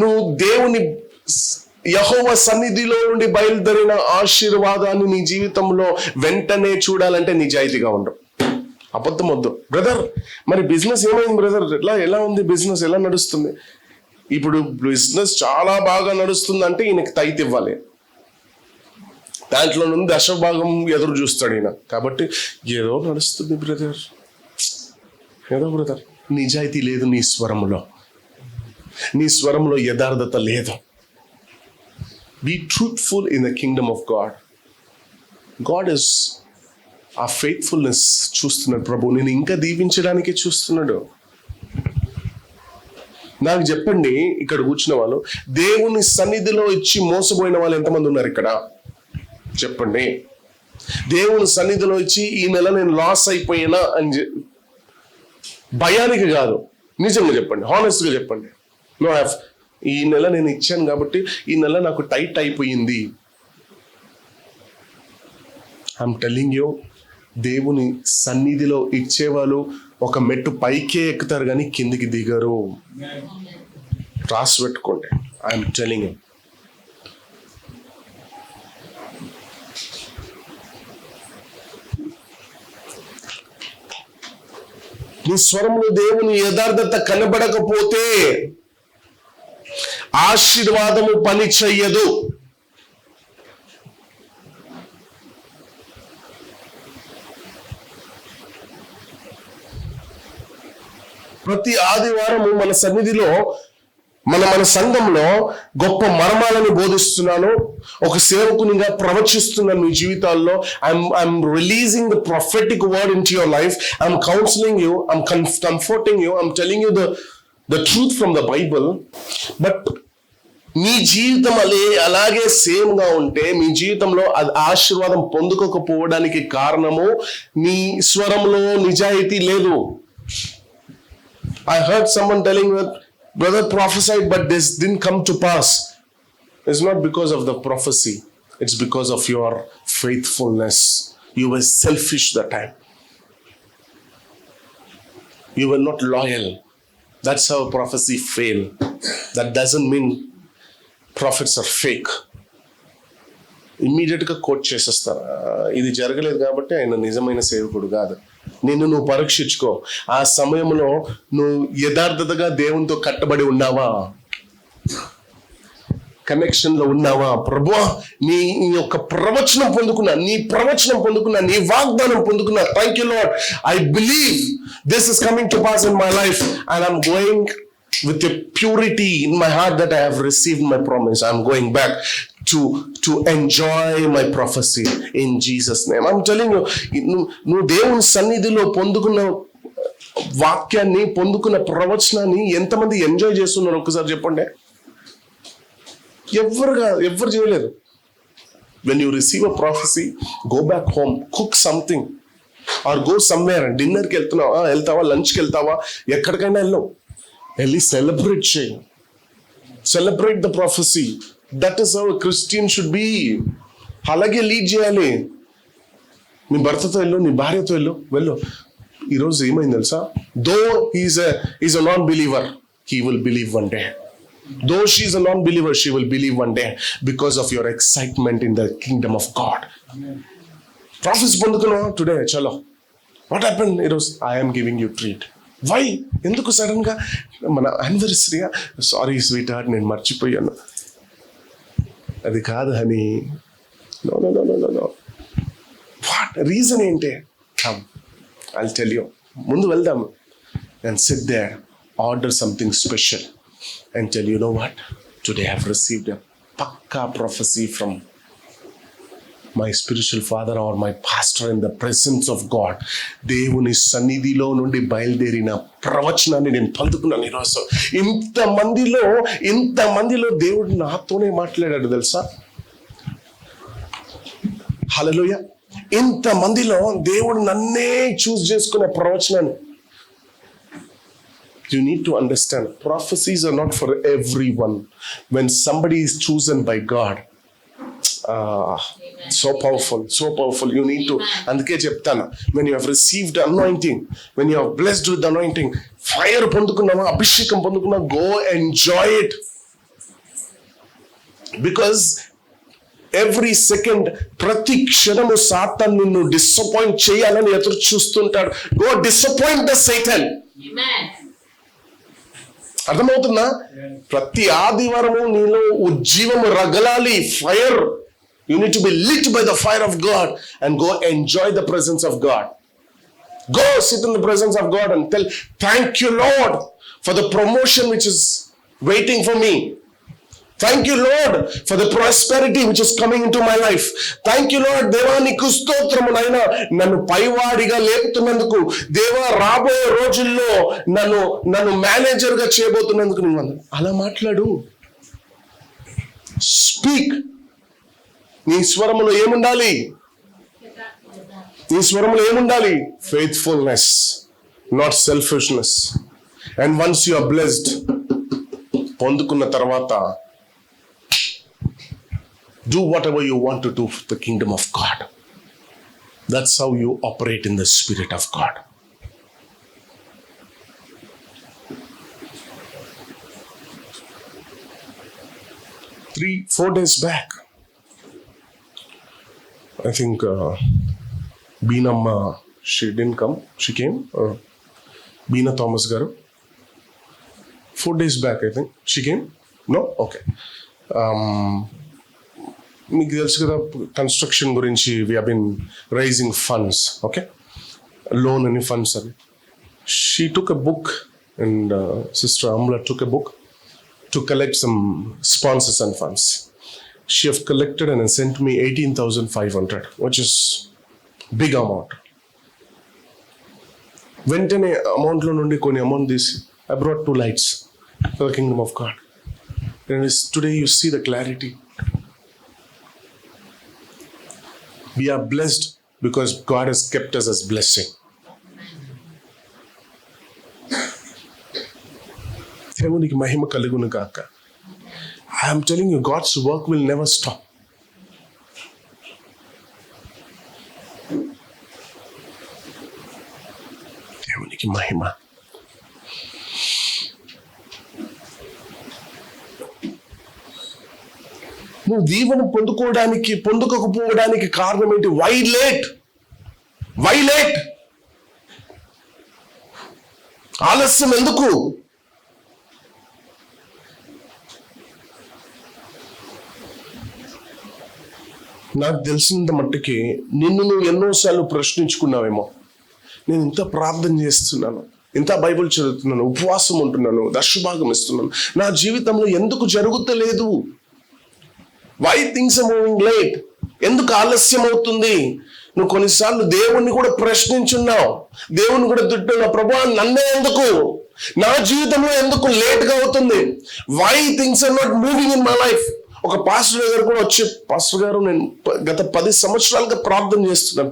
నువ్వు దేవుని యెహోవా సన్నిధిలో నుండి బయలుదేరిన ఆశీర్వాదాన్ని నీ జీవితంలో వెంటనే చూడాలంటే నిజాయితీగా ఉండవు. అబద్ధం వద్దు. బ్రదర్, మరి బిజినెస్ ఏమైంది బ్రదర్? ఎలా ఉంది బిజినెస్? ఎలా నడుస్తుంది? ఇప్పుడు బిజినెస్ చాలా బాగా నడుస్తుంది అంటే ఈయనకి తైత్ ఇవ్వాలి. దాంట్లో నుండి దశభాగం ఎదురు చూస్తాడు ఈయన. కాబట్టి ఏదో నడుస్తుంది బ్రదర్, ఏదో బ్రదర్. నిజాయితీ లేదు నీ స్వరంలో. నీ స్వరంలో యథార్థత లేదు. Be truthful in the kingdom of God. God is our faithfulness చూస్తున్నాడు ప్రభు. నేను ఇంకా దీవించడానికే చూస్తున్నాడు. నాకు చెప్పండి, ఇక్కడ కూర్చున్న వాళ్ళు దేవుని సన్నిధిలో ఇచ్చి మోసపోయిన వాళ్ళు ఎంతమంది ఉన్నారు ఇక్కడ? చెప్పండి. దేవుని సన్నిధిలో ఇచ్చి ఈ నెల నేను లాస్ అయిపోయినా అని భయానికి కాదు, నిజంగా చెప్పండి, హానెస్ట్గా చెప్పండి. నో హ్యావ్, ఈ నెల నేను ఇచ్చాను కాబట్టి ఈ నెల నాకు టైట్ అయిపోయింది. ఐఎమ్ టెల్లింగ్ యూ, దేవుని సన్నిధిలో ఇచ్చేవాళ్ళు ఒక మెట్టు పైకే ఎక్కుతారు కానీ కిందికి దిగరు. రాసి పెట్టుకోండి. I'm telling you. నీ స్వరంలో దేవుని యథార్థత కనబడకపోతే ఆశీర్వాదము పని చెయ్యదు. ప్రతి ఆదివారము మన సన్నిధిలో మన సంఘంలో గొప్ప మర్మాలను బోధిస్తున్నాను, ఒక సేవకునిగా ప్రవచిస్తున్నాను మీ జీవితాల్లో. I'm releasing the prophetic word in to your life. I'm counselling you, I'm comforting you, I'm telling you the truth from the Bible. But మీ జీవితం అలాగే సేమ్ గా ఉంటే మీ జీవితంలో అది ఆశీర్వాదం పొందుకోకపోవడానికి కారణము మీ స్వరంలో నిజాయితీ లేదు. I heard someone telling that brother prophesied but this didn't come to pass. It's not because of the prophecy, it's because of your faithfulness. You were selfish that time, you were not loyal. That's how prophecy failed. That doesn't mean prophets are fake. Immediate గా కోట్ చేసేస్తారు, ఇది జరగలేదు కాబట్టి ఆయన నిజమైన సేవకుడు కాదు. నువ్వు పరీక్షించుకో. ఆ సమయంలో నువ్వు యథార్థతగా దేవునితో కట్టబడి ఉన్నావా, కనెక్షన్ లో ఉన్నావా? ప్రభువా నీ యొక్క ప్రవచనం పొందుకున్నా, నీ వాగ్దానం పొందుకున్నా. Thank you Lord, I believe this is coming to pass in my life and I'm going with a purity in my heart that I have received my promise. I'm going back to enjoy my prophecy in Jesus name. I'm telling you, నువ్వు దేవుని సన్నిధిలో పొందుకున్న వాక్యాన్ని, పొందుకున్న ప్రవచనాన్ని ఎంతమంది ఎంజాయ్ చేస్తున్నారు ఒక్కసారి చెప్పండి. ఎవరు చేయలేదు. When you receive a prophecy, go back home, cook something or go somewhere. డిన్నర్కి వెళ్తావా, లంచ్కి వెళ్తావా, ఎక్కడికైనా వెళ్ళి సెలబ్రేట్ చేయి. Celebrate the prophecy. That is how Christian should be. అలాగే లీడ్ చేయాలి. నీ భర్తతో నీ భార్యతో వెళ్ళు. ఈరోజు ఏమైంది తెలుసా? Though is a non believer, he will believe one day. Though she is a non believer, she will believe one day because of your excitement in the kingdom of God. Prophets పొందుకున్నావా టుడే? చలో, వాట్ హ్యాపెన్ ఈరోజు? I'm giving you treat. Why? ఎందుకు సడన్ గా? మన యానివర్సరీగా? సారీ స్వీట్ హార్ట్, నేను మర్చిపోయాను. అది కాదు హనీ. నో. వాట్ రీజన్ ఏంటి? Come, I'll tell you. ముందు వెళ్దాము and sit there, order something special and tell you know what, today I have received a pakka prophecy from my spiritual father or my pastor in the presence of God. దేవుని సన్నిధిలో నుండి బయలుదేరిన ప్రవచనాన్ని నేను పొందుకున్నాను ఈరోజు. ఇంతమందిలో దేవుడు నాతోనే మాట్లాడాడు తెలుసా? హల్లెలూయా. ఇంతమందిలో దేవుడు నన్నే చూస్ చేసుకునే ప్రవచనాన్ని. You need to understand, prophecies are not for everyone. When somebody is chosen by God, so powerful. You need to, అందుకే చెప్తాను, when you have received anointing, when you are blessed with anointing, fire పొందుకున్నావా, అభిషేకం పొందుకున్నా, go enjoy it. Because every second, ప్రతి క్షణము సాతాను నిన్ను డిసప్పాయింట్ చేయాలని ఎదురు చూస్తుంటాడు. Go disappoint the Satan. Amen. అర్థమవుతుందా? ప్రతి ఆదివారము నీలో ఉజ్జీవము రగలాలి. Fire. You need to be lit by the fire of God and go enjoy the presence of God. Go sit in the presence of God and tell, thank you Lord for the promotion which is waiting for me. Thank you Lord for the prosperity which is coming into my life. Thank you Lord, దేవా నీకు స్తోత్రము నాయనా, నన్ను పైవాడిగా లేపుతున్నందుకు. దేవా రాబోయే రోజుల్లో నన్ను మేనేజర్ గా చేయబోతున్నందుకు నువ్వు అలా మాట్లాడు. స్పీక్. నీ స్వరములో ఏముండాలి? Faithfulness, not selfishness. And once you are blessed, పొందుకున్న తర్వాత do whatever you want to do for the kingdom of God. That's how you operate in the Spirit of God. Four days back, I think Beenamma, she didn't come. She came. Beena Thomas garu. 4 days back, I think she came. No, okay. మీకు తెలుసు కదా, కన్స్ట్రక్షన్ గురించి we have been raising funds. Okay, loan అని ఫండ్స్ అవి. She took a book and sister Amla took a book to collect some sponsors and funds. She have collected and sent me 18,500, which is big amount. వెంటనే అమౌంట్లో నుండి కొన్ని అమౌంట్ తీసి I brought 2 lights for the kingdom of God. And today you see the clarity. We are blessed because God has kept us as blessing. దేవునికి మహిమ కలుగును గాక. I am telling you, God's work will never stop. దేవునికి మహిమ. నువ్వు దీవెన పొందుకోకపోవడానికి కారణం ఏంటి? Why late? ఆలస్యం ఎందుకు? నాకు తెలిసినంత మట్టుకి నిన్ను నువ్వు ఎన్నోసార్లు ప్రశ్నించుకున్నావేమో. నేను ఇంత ప్రార్థన చేస్తున్నాను, ఇంత బైబిల్ చదువుతున్నాను, ఉపవాసం ఉంటున్నాను, దశభాగం ఇస్తున్నాను, నా జీవితంలో ఎందుకు జరుగుతలేదు? Why things are moving late? ఎందుకు ఆలస్యం అవుతుంది? నువ్వు కొన్నిసార్లు దేవుణ్ణి కూడా ప్రశ్నించున్నావు, దేవుణ్ణి కూడా తిట్టున్నావు, ప్రభువా నన్నే ఎందుకు, నా జీవితంలో ఎందుకు లేట్గా అవుతుంది? Why things are not moving in my life? ఒక పాస్టర్ దగ్గర కూడా వచ్చి, పాస్టర్ గారు నేను గత 10 సంవత్సరాలుగా ప్రార్థన చేస్తున్నాను,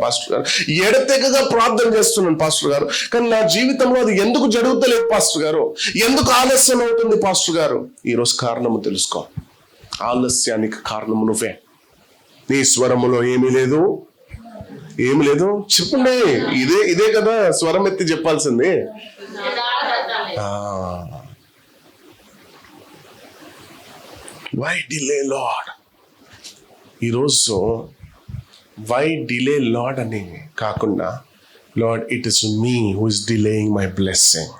పాస్టర్ గారు ఎడతెగగా ప్రార్థన చేస్తున్నాను పాస్టర్ గారు, కానీ నా జీవితంలో అది ఎందుకు జరుగుతలేదు పాస్టర్ గారు? ఎందుకు ఆలస్యం అవుతుంది పాస్టర్ గారు? ఈరోజు కారణము తెలుసుకో. ఆలస్యానికి కారణము నువ్వే. నీ స్వరములో ఏమీ లేదు. చెప్పండి. ఇదే కదా స్వరం ఎత్తి చెప్పాల్సింది. Why delay Lord? ఈరోజు వై డిలే లార్డ్ అని కాకుండా, Lord it is me who is delaying my blessing.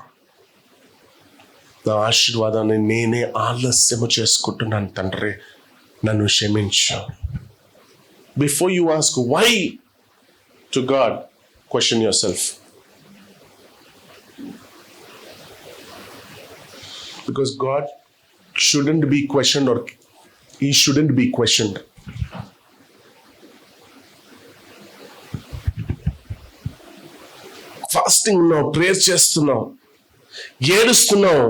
నా ఆశీర్వాదాన్ని నేనే ఆలస్యము చేసుకుంటున్నాను తండ్రి, నన్ను క్షమించు. Before you ask why to God, question yourself. Because God shouldn't be questioned, or he shouldn't be questioned. Fasting ఉన్నావు, ప్రేయర్ చేస్తున్నావు, ఏడుస్తున్నావు,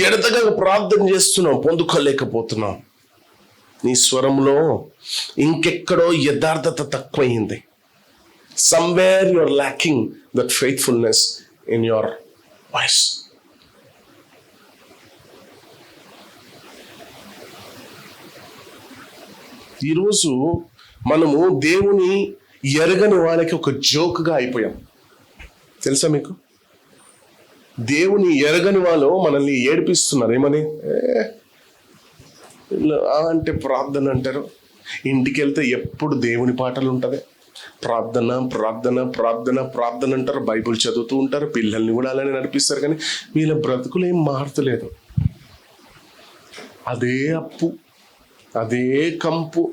ఎడతగా ప్రార్థన చేస్తున్నావు, పొందుకోలేకపోతున్నావు. నీ స్వరంలో ఇంకెక్కడో యథార్థత తక్కువయింది. Somewhere you are lacking that faithfulness in your voice. ఈరోజు మనము దేవుని ఎరగని వాళ్ళకి ఒక జోక్గా అయిపోయాం. తెలుసా మీకు? దేవుని ఎరగని వాళ్ళు మనల్ని ఏడిపిస్తున్నారు. ఏమని? అంటే ప్రార్థన అంటారు, ఇంటికి వెళ్తే ఎప్పుడు దేవుని పాటలు ఉంటుంది, ప్రార్థన ప్రార్థన ప్రార్థన ప్రార్థన అంటారు, బైబిల్ చదువుతూ ఉంటారు, పిల్లల్ని కూడా అలానే నడిపిస్తారు, కానీ వీళ్ళ బ్రతుకులు ఏం మారుతలేదు. అదే అప్పు, అదే కంపు.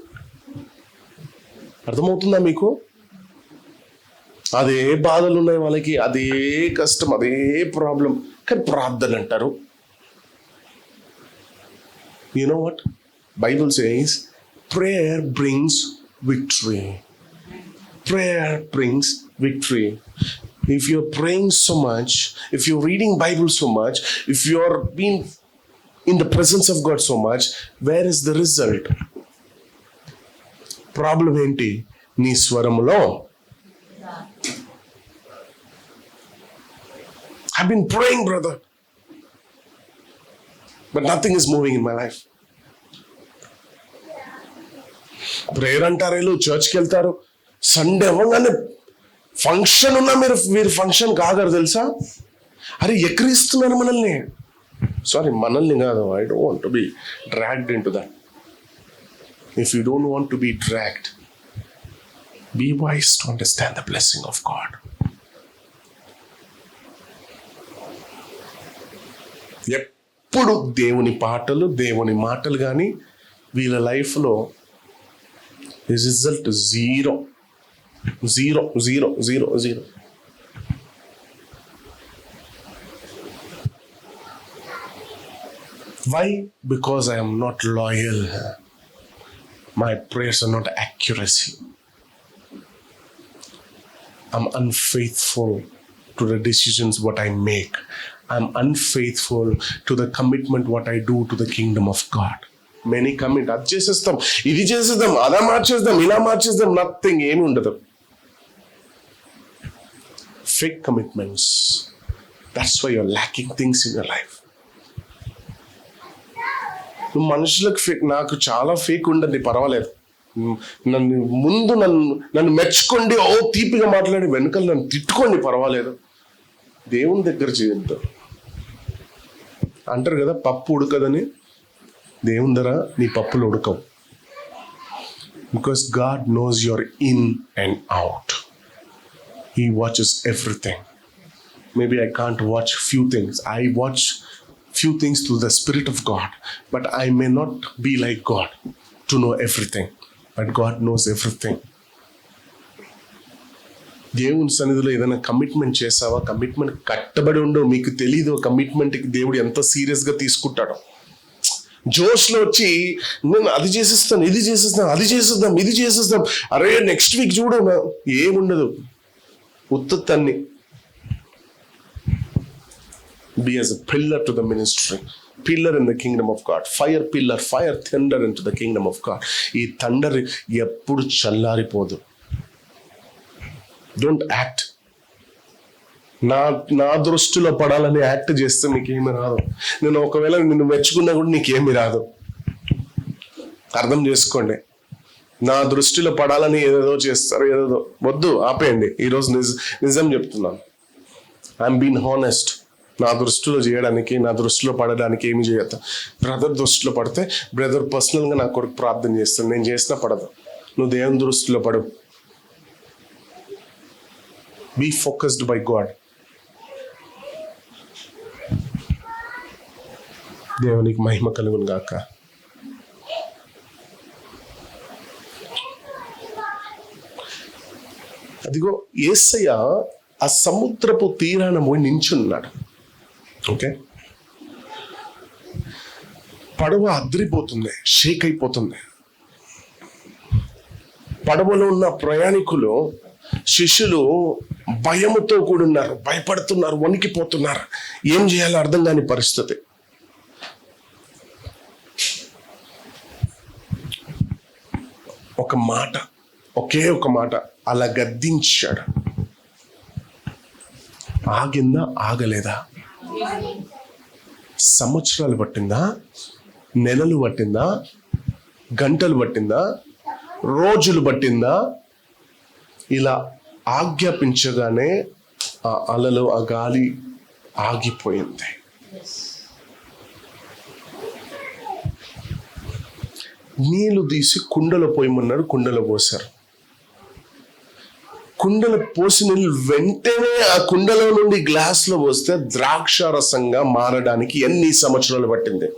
అర్థమవుతుందా మీకు? అదే బాధలు ఉన్నాయి వాళ్ళకి, అదే కష్టం, అదే ప్రాబ్లం, కానీ ప్రార్థన అంటారు. You know what? Bible says, prayer brings victory. Prayer brings victory. If you're praying so much, if you're reading Bible so much, if you're being in the presence of God so much, where is the result? Problem ఏంటి? నీ స్వరములో. I've been praying, brother, but nothing is moving in my life. Prayer అంటారు, వీళ్ళు చర్చ్కి వెళ్తారు, సండే అవ్వగానే ఫంక్షన్ ఉన్నా మీరు ఫంక్షన్ కాగరు తెలుసా? అరే ఎక్కిరిస్తున్నారు మనల్ని. సారీ, మనల్ని కాదు. I don't want to be dragged into that. If you don't want to be dragged, be wise to understand the blessing of God. ఎప్పుడు దేవుని పాటలు, దేవుని మాటలు కానీ వీళ్ళ లైఫ్లో result zero zero zero zero zero. Why? Because I am not loyal. My prayers are not accuracy. I'm unfaithful to the decisions what I make. I'm unfaithful to the commitment what I do to the kingdom of God. Many commit, అది చేసేస్తాం, ఇది చేసేద్దాం, అలా మార్చేద్దాం, ఇలా మార్చేద్దాం, నథింగ్, ఏమి ఉండదు. Fake commitments. That's why you're lacking things in your life. నువ్వు మనుషులకు ఫేక్, నాకు చాలా ఫేక్ ఉండదు, పర్వాలేదు, నన్ను మెచ్చుకోండి, ఓ తీపిగా మాట్లాడి వెనుకలు నన్ను తిట్టుకోండి, పర్వాలేదు. దేవుని దగ్గర చేయొద్దు. అంటారు కదా, పప్పు ఉడకదని, దేవుని దగ్గర నీ పప్పులు ఉడకవు. Because God knows your in and out. He watches everything. Maybe I can't watch few things. I watch few things through the Spirit of God. But I may not be like God to know everything. But God knows everything. దేవుని సన్నిధిలో ఏదైనా కమిట్మెంట్ చేసావా, కమిట్మెంట్ కట్టబడి ఉండవు, మీకు తెలీదు కమిట్మెంట్కి దేవుడు ఎంత సీరియస్గా తీసుకుంటాడో. జోష్లో వచ్చి నేను అది చేసేస్తాను, ఇది చేసేస్తాను, అది చేసేద్దాం, ఇది చేసేద్దాం, అరే నెక్స్ట్ వీక్ చూడు, ఏముండదు, ఉత్తన్ని. Be as a pillar to the ministry, pillar in the kingdom of God, fire pillar, fire thunder into the kingdom of God. ఈ థండర్ ఎప్పుడు చల్లారిపోదు. Don't act. నా దృష్టిలో పడాలని యాక్ట్ చేస్తే నీకేమి రాదు. నేను ఒకవేళ నిన్ను మెచ్చుకున్నా కూడా నీకేమి రాదు. అర్థం చేసుకోండి. నా దృష్టిలో పడాలని ఏదేదో చేస్తారు, ఏదేదో వద్దు, ఆపేయండి. ఈరోజు నిజం చెప్తున్నాను. I'm been honest. నా దృష్టిలో చేయడానికి, నా దృష్టిలో పడడానికి ఏమి చేయొద్దు. బ్రదర్ దృష్టిలో పడితే బ్రదర్ పర్సనల్గా నా కొరకు ప్రార్థన చేస్తాను, నేను చేసినా పడదు. నువ్వు దేవుని దృష్టిలో పడు. Be focused by God. దేవునికి మహిమ కలుగును గాక. అదిగో యేసయ్య ఆ సముద్రపు తీరాన పోయి నించున్నాడు. ఓకే, పడవ అద్రిపోతుంది, షేక్ అయిపోతుంది. పడవలో ఉన్న ప్రయాణికులు, శిష్యులు భయముతో కూడున్నారు, భయపడుతున్నారు, వణికిపోతున్నారు. ఏం చేయాలో అర్థం కాని పరిస్థితి. ఒక మాట, ఒకే ఒక మాట అలా గద్దించాడు. ఆగిందా, ఆగలేదా? సంవత్సరాలు పట్టిందా, నెలలు పట్టిందా, గంటలు పట్టిందా, రోజులు పట్టిందా? ఇలా ఆజ్ఞాపించగానే ఆ అలలు, ఆ గాలి ఆగిపోయింది. నీళ్లు తీసి కుండలో పోయమన్నాడు, కుండలో పోశారు. కుండలో పోసిన నీళ్ళు వెంటనే ఆ కుండలో నుండి గ్లాస్లో పోస్తే ద్రాక్ష రసంగా మారడానికి ఎన్ని సంవత్సరాలు పట్టింది?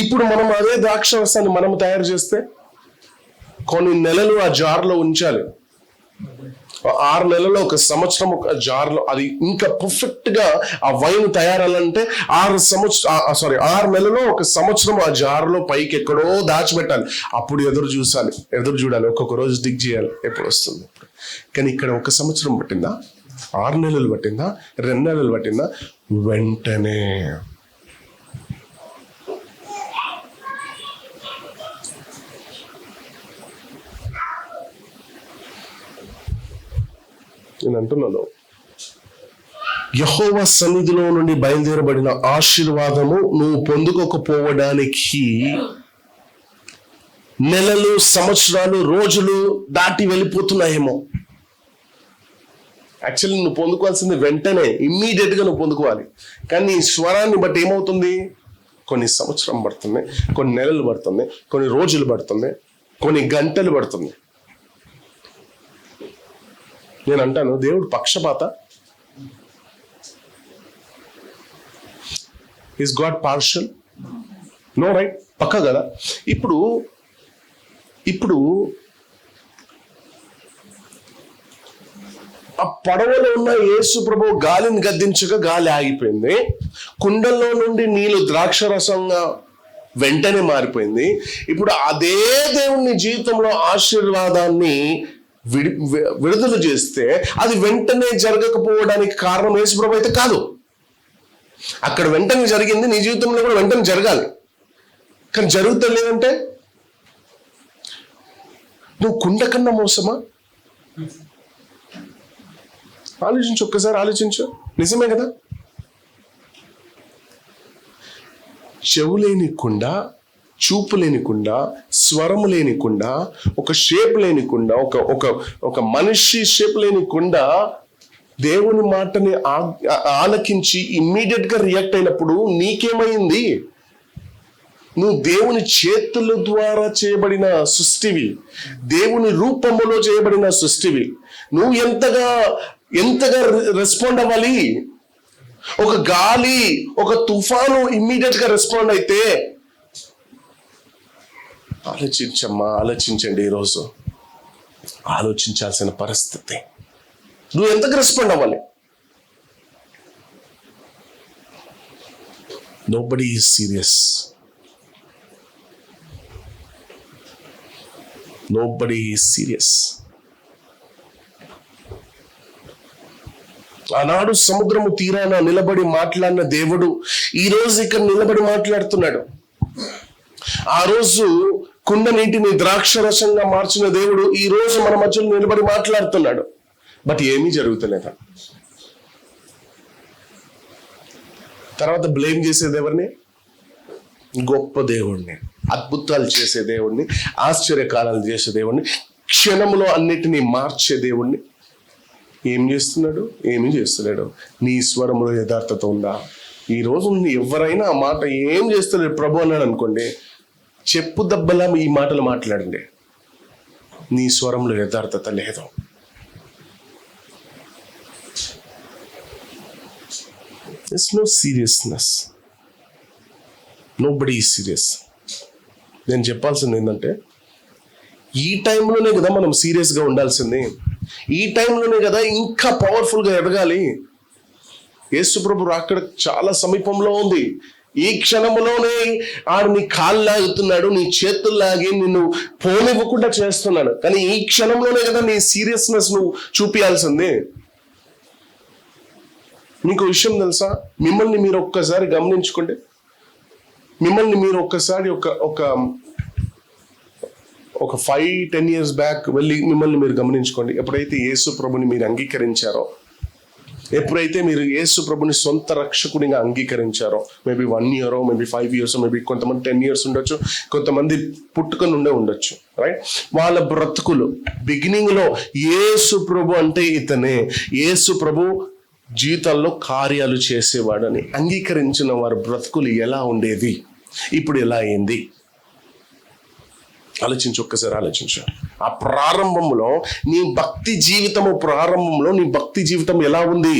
ఇప్పుడు మనం అదే ద్రాక్ష రసాన్ని మనం తయారు చేస్తే కొన్ని నెలలు ఆ జార్లో ఉంచాలి. 6 నెలల్లో, 1 సంవత్సరం ఒక జార్లో అది ఇంకా పర్ఫెక్ట్ గా ఆ వైన్ తయారాలంటే 6 నెలలో 1 సంవత్సరం ఆ జార్లో పైకి ఎక్కడో దాచిపెట్టాలి. అప్పుడు ఎదురు చూడాలి, ఒక్కొక్క రోజు డిగ్ చేయాలి, ఎప్పుడు వస్తుంది. కానీ ఇక్కడ 1 సంవత్సరం పట్టిందా, 6 నెలలు పట్టిందా, 2 నెలలు పట్టిందా? వెంటనే. నేను అంటున్నాను, యెహోవా సన్నిధిలో నుండి బయలుదేరబడిన ఆశీర్వాదము నువ్వు పొందుకోకపోవడానికి నెలలు, సంవత్సరాలు, రోజులు దాటి వెళ్ళిపోతున్నాయేమో. యాక్చువల్లీ నువ్వు పొందుకోవాల్సింది వెంటనే, ఇమ్మీడియట్ గా నువ్వు పొందుకోవాలి. కానీ నీ స్వరాన్ని బట్టి ఏమవుతుంది? కొన్ని సంవత్సరం పడుతుంది, కొన్ని నెలలు పడుతుంది, కొన్ని రోజులు పడుతుంది, కొన్ని గంటలు పడుతుంది. నేను అంటాను, దేవుడు పక్షపాత? Is God partial? No, right? పక్క కదా. ఇప్పుడు ఆ పడవలో ఉన్న యేసు ప్రభు గాలిని గద్దించగా గాలి ఆగిపోయింది. కుండల్లో నుండి నీళ్లు ద్రాక్షరసంగా వెంటనే మారిపోయింది. ఇప్పుడు అదే దేవుని జీవితంలో ఆశీర్వాదాన్ని విడుదల చేస్తే అది వెంటనే జరగకపోవడానికి కారణం యేసు ప్రభు అయితే కాదు. అక్కడ వెంటనే జరిగింది, నీ జీవితంలో కూడా వెంటనే జరగాలి. కానీ జరుగుతలేదంటే నువ్వు కుండ కన్నా మోసమా? ఆలోచించు, ఒక్కసారి ఆలోచించు. నిజమే కదా? చెవు లేని కుండ, చూపు లేని కుండ, స్వరము లేని కుండ, ఒక షేప్ లేని కుండ, ఒక మనిషి షేప్ లేని కుండ దేవుని మాటని ఆలకించి ఇమ్మీడియట్ గా రియాక్ట్ అయినప్పుడు నీకేమైంది? నువ్వు దేవుని చేతుల ద్వారా చేయబడిన సృష్టివి, దేవుని రూపములో చేయబడిన సృష్టివి. నువ్వు ఎంతగా రెస్పాండ్ అవ్వాలి? ఒక గాలి, ఒక తుఫాను ఇమ్మీడియట్ గా రెస్పాండ్ అయితే, ఆలోచించమ్మా, ఆలోచించండి. ఈరోజు ఆలోచించాల్సిన పరిస్థితి. నువ్వు ఎంతగా రెస్పాండ్ అవ్వాలి? Nobody is serious. Nobody is serious. ఆనాడు సముద్రము తీరాన నిలబడి మాట్లాడిన దేవుడు ఈ రోజు ఇక్కడ నిలబడి మాట్లాడుతున్నాడు. ఆ రోజు కుండ నీటిని ద్రాక్షరసంగా మార్చిన దేవుడు ఈ రోజు మన మధ్యలో నిలబడి మాట్లాడుతున్నాడు. బట్ ఏమీ జరుగుతలేదా? తర్వాత బ్లేమ్ చేసేది ఎవరిని? గొప్ప దేవుణ్ణి, అద్భుతాలు చేసే దేవుణ్ణి, ఆశ్చర్యకారాలు చేసే దేవుణ్ణి, క్షణంలో అన్నిటినీ మార్చే దేవుణ్ణి ఏం చేస్తున్నాడు? ఏమీ చేస్తున్నాడు. నీ స్వరంలో యథార్థత ఉందా? ఈ రోజు ఎవరైనా ఆ మాట ఏం చేస్తలేడు ప్రభు అన్నాడు అనుకోండి, చెప్పు దెబ్బలా ఈ మాటలు మాట్లాడండి. నీ స్వరంలో యథార్థత లేదు. There's no seriousness. Nobody is serious. నేను చెప్పాల్సింది ఏంటంటే, ఈ టైంలోనే కదా మనం సీరియస్గా ఉండాల్సింది. ఈ టైంలోనే కదా ఇంకా పవర్ఫుల్గా ఎదగాలి. యేసు ప్రభు రాకడ చాలా సమీపంలో ఉంది. ఈ క్షణంలోనే ఆడు నీ కాళ్ళు లాగుతున్నాడు, నీ చేతులు లాగి నిన్ను పోనివ్వకుండా చేస్తున్నాడు. కానీ ఈ క్షణంలోనే కదా నీ సీరియస్నెస్ నువ్వు చూపించాల్సింది. మీకు విషయం తెలుసా? మిమ్మల్ని మీరు ఒక్కసారి గమనించుకోండి. మిమ్మల్ని మీరు ఒక్కసారి ఒక 5-10 years బ్యాక్ వెళ్ళి మిమ్మల్ని మీరు గమనించుకోండి. ఎప్పుడైతే యేసు ప్రభుని మీరు అంగీకరించారో, ఎప్పుడైతే మీరు యేసు ప్రభుని సొంత రక్షకునిగా అంగీకరించారో, maybe 1 year, maybe 5 years, maybe కొంతమంది 10 years ఉండొచ్చు, కొంతమంది పుట్టుకొని ఉండొచ్చు, రైట్? వాళ్ళ బ్రతుకులు బిగినింగ్ లో యేసు ప్రభు అంటే ఇతనే, యేసు ప్రభు జీవితాల్లో కార్యాలు చేసేవాడని అంగీకరించిన వారి బ్రతుకులు ఎలా ఉండేది, ఇప్పుడు ఎలా అయింది? ఒక్కసారి ఆలోచించు. ఆ ప్రారంభంలో నీ భక్తి జీవితం ఎలా ఉంది?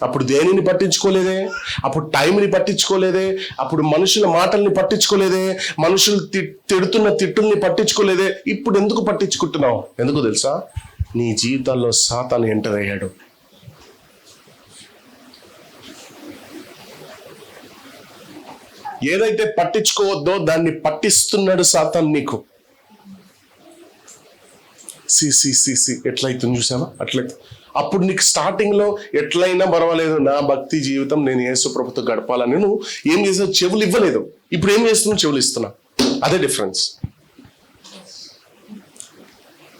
అప్పుడు దేనిని పట్టించుకోలేదే, అప్పుడు టైంని పట్టించుకోలేదే, అప్పుడు మనుషుల మాటల్ని పట్టించుకోలేదే, మనుషులు తిడుతున్న తిట్టుల్ని పట్టించుకోలేదే. ఇప్పుడు ఎందుకు పట్టించుకుంటున్నావు? ఎందుకు తెలుసా? నీ జీవితాల్లో సాతాను ఎంటర్ అయ్యాడు. ఏదైతే పట్టించుకోవద్దో దాన్ని పట్టిస్తున్నాడు సాతాను నీకు. ఎట్లయితుంది చూసావా? అట్లయితే అప్పుడు నీకు స్టార్టింగ్ లో ఎట్లయినా పర్వాలేదు, నా భక్తి జీవితం నేను యేసు ప్రభుతో గడపాలని నువ్వు ఏం చేసావు? చెవులు ఇవ్వలేదు. ఇప్పుడు ఏం చేస్తున్నావు? చెవులు ఇస్తున్నా. అదే difference.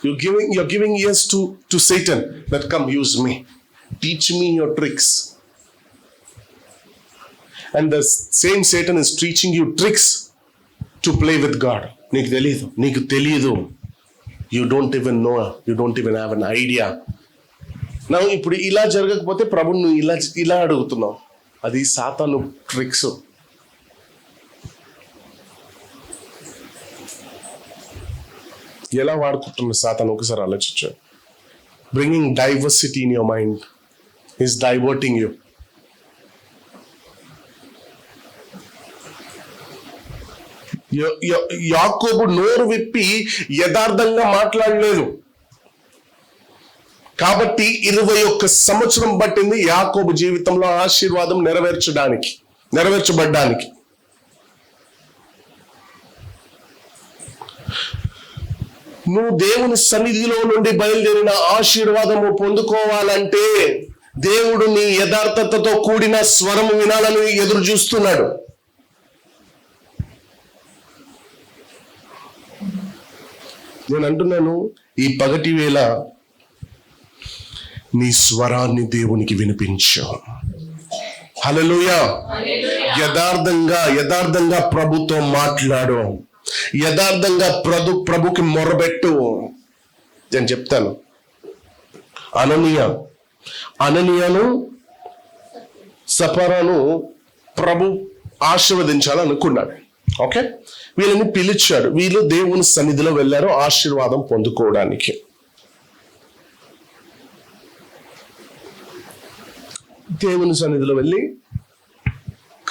You're giving ears to Satan that come use me, teach me your tricks. And the same Satan is teaching you tricks to play with God. నీకు తెలియదు. You don't even know. You don't even have an idea. నా ఇప్పుడు ఇలా జరగకపోతే ప్రభుని నువ్వు ఇలా అడుగుతున్నావు. అది సాతాను ట్రిక్స్. ఎలా వాడుకుంటున్నా సాతాను? ఒకసారి ఆలోచించు. Bringing diversity in your mind is diverting you. యాకోబు నోరు విప్పి యథార్థంగా మాట్లాడలేదు. కాబట్టి 21 సంవత్సరం పట్టింది యాకోబు జీవితంలో ఆశీర్వాదం నెరవేర్చబడ్డానికి. నువ్వు దేవుని సన్నిధిలో నుండి బయలుదేరిన ఆశీర్వాదము పొందుకోవాలంటే దేవుడు నీ యథార్థతతో కూడిన స్వరము వినాలని ఎదురు చూస్తున్నాడు. నేను అంటున్నాను, ఈ పగటి వేళ నీ స్వరాన్ని దేవునికి వినిపించు. హల్లెలూయా. యథార్థంగా ప్రభుతో మాట్లాడు. యథార్థంగా ప్రభుకి మొరబెట్టు. నేను చెప్తాను, అననీయను సఫరాను ప్రభు ఆశీర్వదించాలనుకున్నాడు. ఓకే, వీళ్ళని పిలిచాడు. వీళ్ళు దేవుని సన్నిధిలో వెళ్ళారు ఆశీర్వాదం పొందుకోవడానికి. దేవుని సన్నిధిలో వెళ్ళి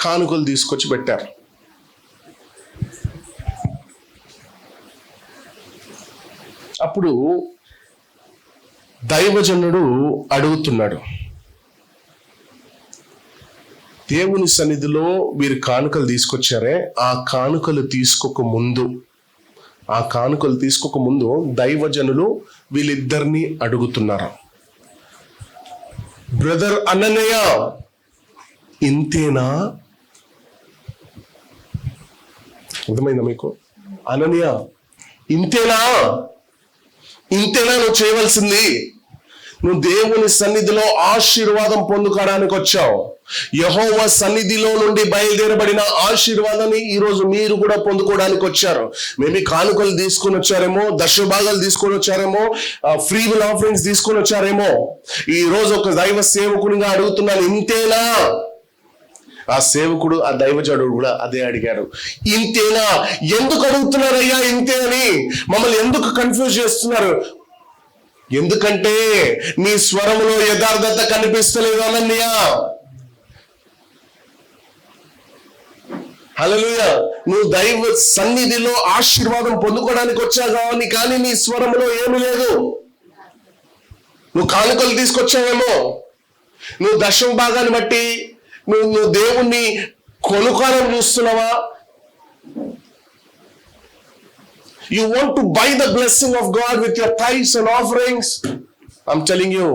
కానుకలు తీసుకొచ్చి పెట్టారు. అప్పుడు దైవజనుడు అడుగుతున్నాడు, దేవుని సన్నిధిలో వీరు కానుకలు తీసుకొచ్చారే, ఆ కానుకలు తీసుకోక ముందు దైవజనులు వీళ్ళిద్దరిని అడుగుతున్నారు, బ్రదర్ అననీయ ఇంతేనా? అర్థమైందా మీకు? అననీయ ఇంతేనా నువ్వు చేయవలసింది? నువ్వు దేవుని సన్నిధిలో ఆశీర్వాదం పొందుకోవడానికి వచ్చావు. యెహోవా సన్నిధిలో నుండి బయలుదేరబడిన ఆశీర్వాదాన్ని ఈరోజు మీరు కూడా పొందుకోవడానికి వచ్చారు. మేబీ కానుకలు తీసుకొని వచ్చారేమో, దశభాగాలు తీసుకొని వచ్చారేమో, ఫ్రీ విల్ ఆఫరింగ్స్ తీసుకొని వచ్చారేమో. ఈ రోజు ఒక దైవ సేవకునిగా అడుగుతున్నాను, ఇంతేనా? ఆ సేవకుడు, ఆ దైవజనుడు కూడా అదే అడిగారు, ఇంతేనా? ఎందుకు అడుగుతున్నారయ్యా ఇంతే అని? మమ్మల్ని ఎందుకు కన్ఫ్యూజ్ చేస్తున్నారు? ఎందుకంటే నీ స్వరంలో యథార్థత కనిపిస్తలేదు అనన్య. హల్లెలూయా. నువ్వు దైవ సన్నిధిలో ఆశీర్వాదం పొందుకోవడానికి వచ్చావు కానీ నీ స్వరంలో ఏమీ లేదు. నువ్వు కానుకలు తీసుకొచ్చావేమో, నువ్వు దశమ భాగాన్ని బట్టి నువ్వు దేవుణ్ణి కొనుక్కోవాలని చూస్తున్నావా? You want to buy the blessing of God with your tithes and offerings? I'm telling you,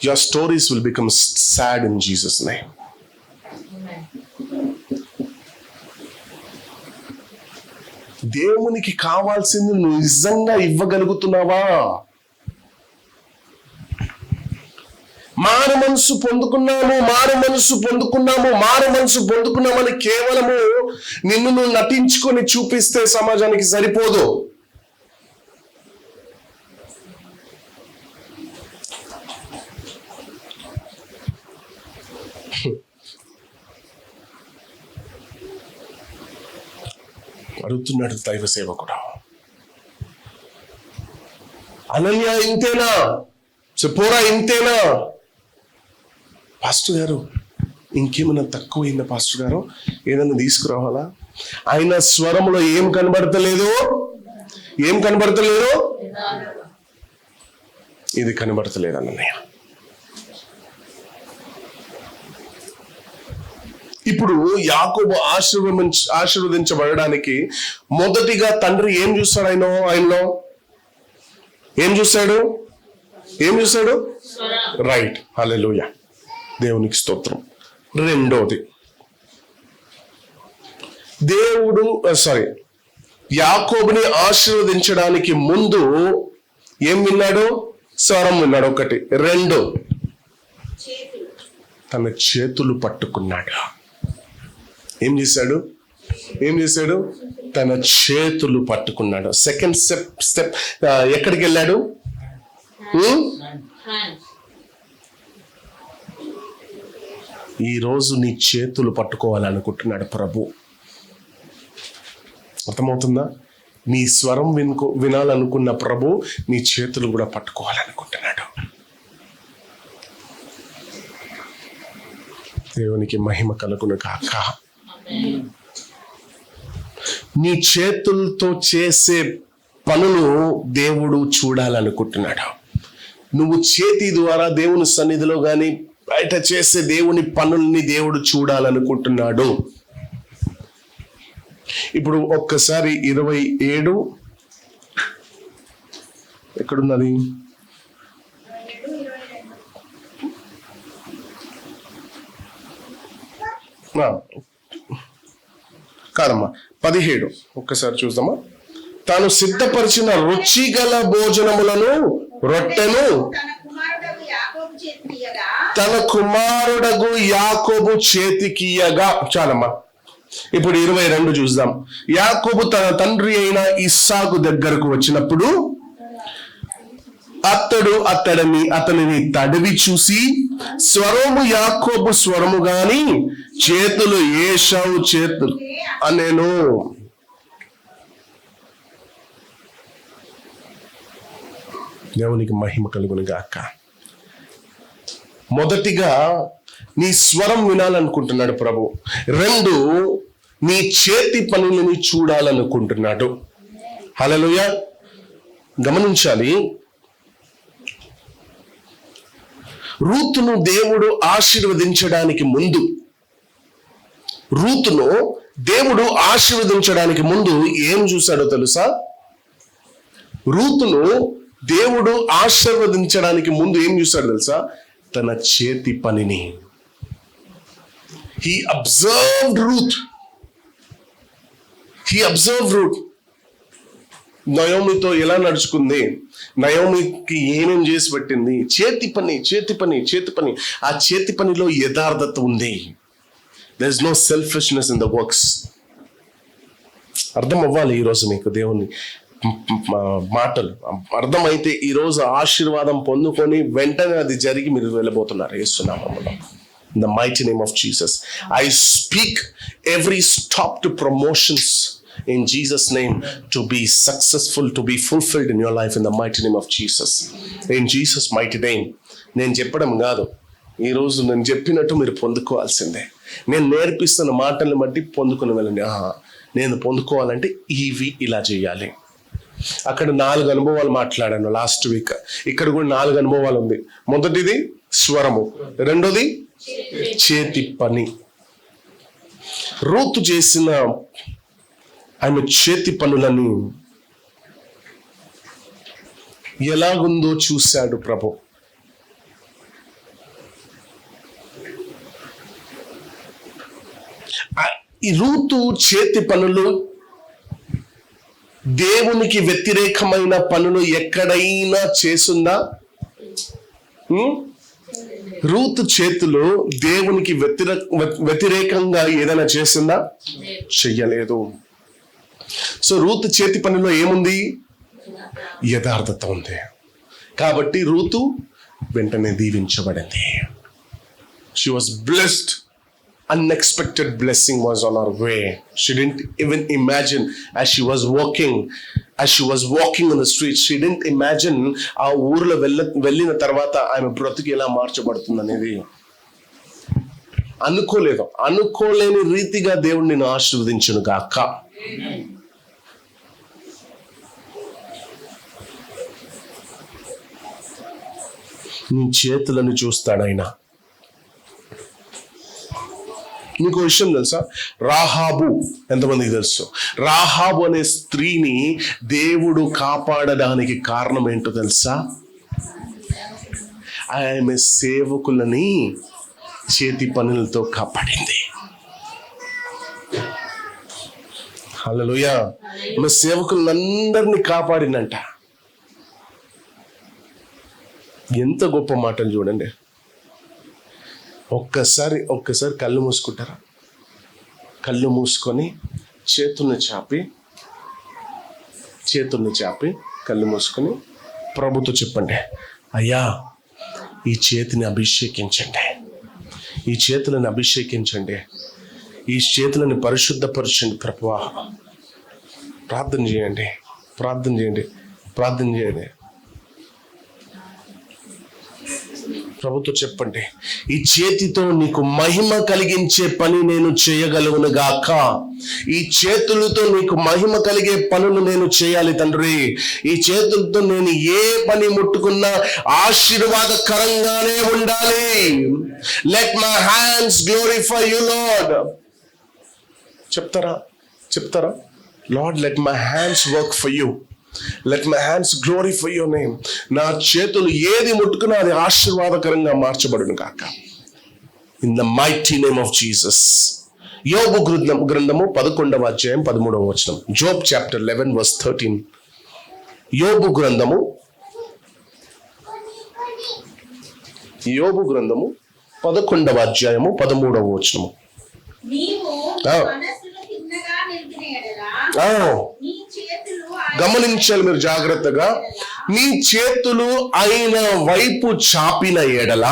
your stories will become sad in Jesus' name. దేవునికి కావాల్సింది నువ్వు నిజంగా ఇవ్వగలుగుతున్నావా? మారు మనసు పొందుకున్నామని కేవలము నిన్ను నువ్వు నటించుకొని చూపిస్తే సమాజానికి సరిపోదు. అడుగుతున్నాడు దైవ సేవకుడు, అనన్య ఇంతేనా? సెపోరా ఇంతేనా? పాస్టర్ గారు ఇంకేమైనా తక్కువైందా పాస్టర్ గారు? ఏదైనా తీసుకురావాలా? ఆయన స్వరంలో ఏం కనబడతలేదు? ఇది కనబడతలేదు అన్నయ్య. ఇప్పుడు యాకోబు ఆశీర్వదించబడడానికి మొదటిగా తండ్రి ఏం చూస్తాడు? ఆయనలో ఏం చూశాడు? రైట్. హల్లెలూయా, దేవునికి స్తోత్రం. రెండోది, యాకోబుని ఆశీర్వదించడానికి ముందు ఏం విన్నాడు? స్వరం విన్నాడు. ఒకటి. రెండు, తన చేతులు పట్టుకున్నాడు. ఏం చేశాడు? తన చేతులు పట్టుకున్నాడు. సెకండ్ స్టెప్ ఎక్కడికి వెళ్ళాడు? ఈ రోజు నీ చేతులు పట్టుకోవాలనుకుంటున్నాడు ప్రభు. అర్థమవుతుందా? నీ స్వరం వినాలనుకున్న ప్రభు నీ చేతులు కూడా పట్టుకోవాలనుకుంటున్నాడు. దేవునికి మహిమ కలుగును కాక. నీ చేతులతో చేసే పనులు దేవుడు చూడాలనుకుంటున్నాడు. నువ్వు చేతి ద్వారా దేవుని సన్నిధిలో కానీ బయట చేసే దేవుని పనుల్ని దేవుడు చూడాలనుకుంటున్నాడు. ఇప్పుడు ఒక్కసారి 27 ఎక్కడున్నది? కాదమ్మా 17 ఒక్కసారి చూద్దామా. తాను సిద్ధపరిచిన రుచిగల భోజనములను రొట్టెను తన కుమారుడగు యాకోబు చేతికియగా. చాలమ్మా. ఇప్పుడు 22 చూద్దాం. యాకోబు తన తండ్రి అయిన ఇస్సాకు దగ్గరకు వచ్చినప్పుడు అతనిని తడివి చూసి, స్వరము యాకోబు స్వరము గాని చేతులు ఏశావు చేతులు అనేను. దేవునికి మహిమ కలుగును గాక. మొదటిగా నీ స్వరం వినాలనుకుంటున్నాడు ప్రభు. 2 నీ చేతి పనులని చూడాలనుకుంటున్నాడు. హల్లెలూయా. గమనించాలి, రూతును దేవుడు ఆశీర్వదించడానికి ముందు ఏం చూశాడో తెలుసా? రూతును దేవుడు ఆశీర్వదించడానికి ముందు ఏం చూశాడు తెలుసా? తన చేతి పనిని. He observed Ruth. నయోమితో ఎలా నడుచుకుంది, నయోమికి ఏమేం చేసి పెట్టింది? చేతి పని. ఆ చేతి పనిలో యథార్థత ఉంది. There is no selfishness in the works. అర్థం అవ్వాలి ఈరోజు మీకు దేవుని మాటలు. అర్థమైతే ఈరోజు ఆశీర్వాదం పొందుకొని వెంటనే అది జరిగి మీరు వెళ్ళబోతున్నారు యేసు నామములో. In the mighty name of Jesus, I speak every stop to promotions in Jesus' name to be successful, to be fulfilled in your life in the mighty name of Jesus. In Jesus' mighty name. నేను చెప్పడం కాదు, ఈరోజు నేను చెప్పినట్టు మీరు పొందుకోవాల్సిందే. నేను నేర్పిస్తున్న మాటలను బట్టి పొందుకుని వెళ్ళండి. నేను పొందుకోవాలంటే ఇలా చేయాలి. అక్కడ 4 అనుభవాలు మాట్లాడాను లాస్ట్ వీక్. ఇక్కడ కూడా 4 అనుభవాలు ఉంది. మొదటిది స్వరము, రెండోది చేతి పని. రూతు చేసిన ఆమె చేతి పనులని ఎలాగుందో చూశాడు ప్రభు. ఈ రూతు చేతి పనులు దేవునికి వ్యతిరేకమైన పనులు ఎక్కడైనా చేసుందా? రూతు చేతులు దేవునికి వ్యతిరేకంగా ఏదైనా చేసిందా? చెయ్యలేదు. సో రూతు చేతి పనిలో ఏముంది? యథార్థత ఉంది. కాబట్టి రూతు వెంటనే దీవించబడింది. She was blessed. Unexpected blessing was on her way. She didn't even imagine as she was walking on the street. She didn't imagine ఆ ఊర్లో వెళ్ళిన తర్వాత ఆమె బ్రతుకు ఎలా మార్చబడుతుంది అనేది అనుకోలేదు. అనుకోలేని రీతిగా దేవుడు నిన్ను ఆశీర్వదించును గాక. నీ చేతులను చూస్తాడు ఆయన. నీకు విషయం తెలుసా? రాహాబు, ఎంతమందికి తెలుసు? రాహాబు అనే స్త్రీని దేవుడు కాపాడడానికి కారణం ఏంటో తెలుసా? ఆమె సేవకులని చేతి పనులతో కాపాడింది. హల్లెలూయా. ఆమె సేవకులందరినీ కాపాడిందంట. ఎంత గొప్ప మాటలు చూడండి. ఒక్కసారి కళ్ళు మూసుకుంటారా? కళ్ళు మూసుకొని చేతుల్ని చాపి కళ్ళు మూసుకొని ప్రభుతో చెప్పండి, అయ్యా ఈ చేతిని అభిషేకించండి, ఈ చేతులను అభిషేకించండి, ఈ చేతులను పరిశుద్ధపరచండి ప్రభువా. ప్రార్థన చేయండి. ప్రభుతో చెప్పండి, ఈ చేతితో నీకు మహిమ కలిగించే పని నేను చేయగలుగును గాక. ఈ చేతులతో నీకు మహిమ కలిగే పనులు నేను చేయాలి తండ్రి. ఈ చేతులతో నేను ఏ పని ముట్టుకున్నా ఆశీర్వాదకరంగానే ఉండాలి. Let my hands glorify you Lord. చెప్తారా Lord, let my hands work for you, let my hands glorify your name. నా చేతులు ఏది ముట్టుకున్నా అది ఆశీర్వాదకరంగా మార్చబడును కాక. In the mighty name of Jesus. యోబు గ్రంథము 11వ అధ్యాయం 13వ వచనం. Job chapter 11 verse 13. యోబు గ్రంథము 11వ అధ్యాయము 13వ వచనము. నీవు ఆ. మనస్సును తిన్నగా నిలిపిన ఎడల ఆ, నీ చేతులు గమనించాలి మీరు జాగ్రత్తగా. నీ చేతులు ఆయన వైపు చాపిన ఎడల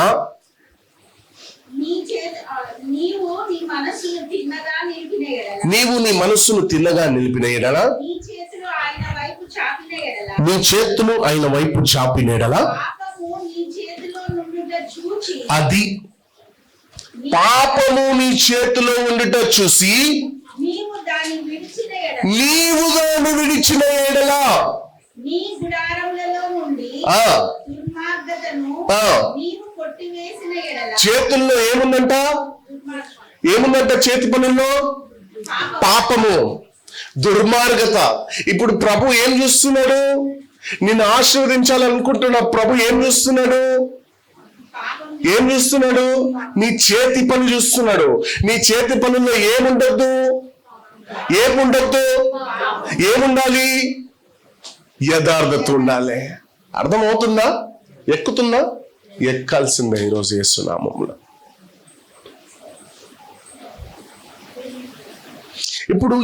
నీవు నీ మనస్సును తిన్నగా నిలిపిన ఎడల నీవు నీ మనస్సును తిన్నగా నిలిపిన ఎడల నీ చేతులు ఆయన వైపు చాపిన ఎడల నీ చేతులు ఆయన వైపు చాపిన ఎడల పాపము నీ చేతిలో నుండుట చూచి అది పాపము నీ చేతిలో ఉండుట చూసి నీవు దాన్ని విడిచిన ఎడల నీవు దాన్ని విడిచిన ఎడల నీ గుడారములలో నుండి ఆ, దుర్మార్గతను ఆ. నీవు కొట్టివేసిన ఎడల చేతుల్లో ఏముందంట చేతి పనుల్లో పాపము, దుర్మార్గత. ఇప్పుడు ప్రభు ఏం చూస్తున్నాడు? నిన్ను ఆశీర్వదించాలనుకుంటున్న ప్రభు ఏం చూస్తున్నాడు? నీ చేతి పని చూస్తున్నాడు. నీ చేతి పనుల్లో ఏముండద్దు? ఏముండాలి? యథార్థత ఉండాలి. అర్థమవుతుందా? ఎక్కుతుందా? ఎక్కాల్సిందే ఈరోజు యేసు నామములో. ఇప్పుడు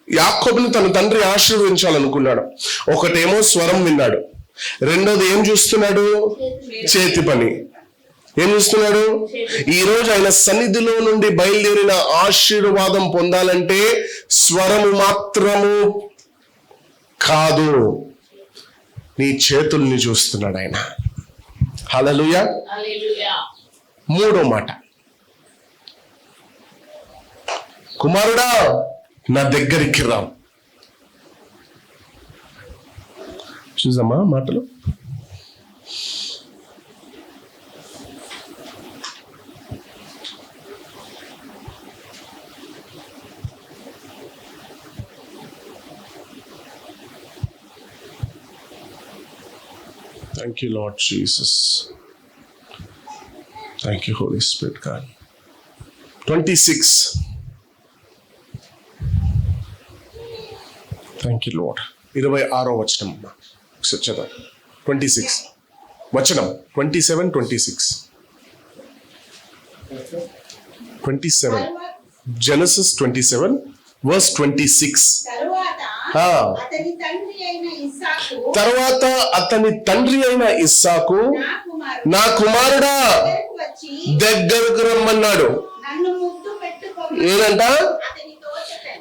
యాకోబుని తన తండ్రి ఆశీర్వదించాలనుకున్నాడు. ఒకటేమో స్వరం విన్నాడు, రెండోది ఏం చూస్తున్నాడు? చేతి పని. ఏం చూస్తున్నాడు? ఈ రోజు ఆయన సన్నిధిలో నుండి బయలుదేరిన ఆశీర్వాదం పొందాలంటే స్వరము మాత్రము కాదు, నీ చేతుల్ని చూస్తున్నాడు ఆయన. హల్లెలూయా. మూడో మాట, కుమారుడా నా దగ్గరికి రా. చూసామా మాటలు? Thank you, Lord Jesus. Thank you, Holy Spirit, God. 26. Thank you, Lord. 26వ వచనం. 26 వచనం 27, 26. 27. Genesis 27 verse 26. తరువాత అతని తండ్రి అయిన ఇస్సాకు నా కుమారుడా దగ్గరకు రమ్మన్నాడు. ఏదంట?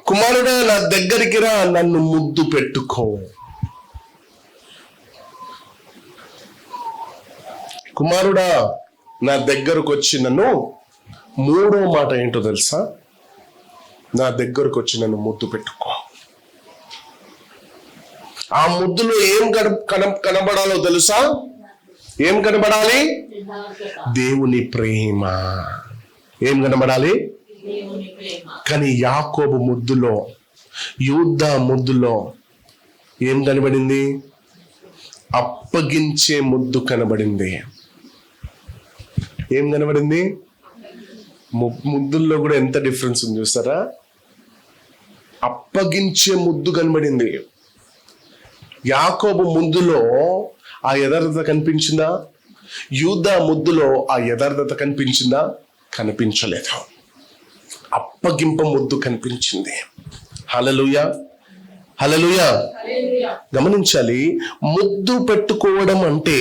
కుమారుడా నా దగ్గరికి రా, నన్ను ముద్దు పెట్టుకో. కుమారుడా నా దగ్గరకు వచ్చి నన్ను, మూడో మాట ఏంటో తెలుసా? నా దగ్గరకు వచ్చి నన్ను ముద్దు పెట్టుకో. ఆ ముద్దులో ఏం కనబడాలో తెలుసా? ఏం కనబడాలి? దేవుని ప్రేమ. ఏం కనబడాలి? కానీ యాకోబు ముద్దులో, యూదా ముద్దులో ఏం కనబడింది? అప్పగించే ముద్దు కనబడింది. ఏం కనబడింది? ముద్దుల్లో కూడా ఎంత డిఫరెన్స్ ఉంది చూస్తారా? అప్పగించే ముద్దు కనబడింది. యాకోబు ముద్దులో ఆ యథార్థత కనిపించిందా? యూదా ముద్దులో ఆ యథార్థత కనిపించిందా? కనిపించలేదు. అప్పగింప ముద్దు కనిపించింది. హల్లెలూయా, హల్లెలూయా. గమనించాలి, ముద్దు పెట్టుకోవడం అంటే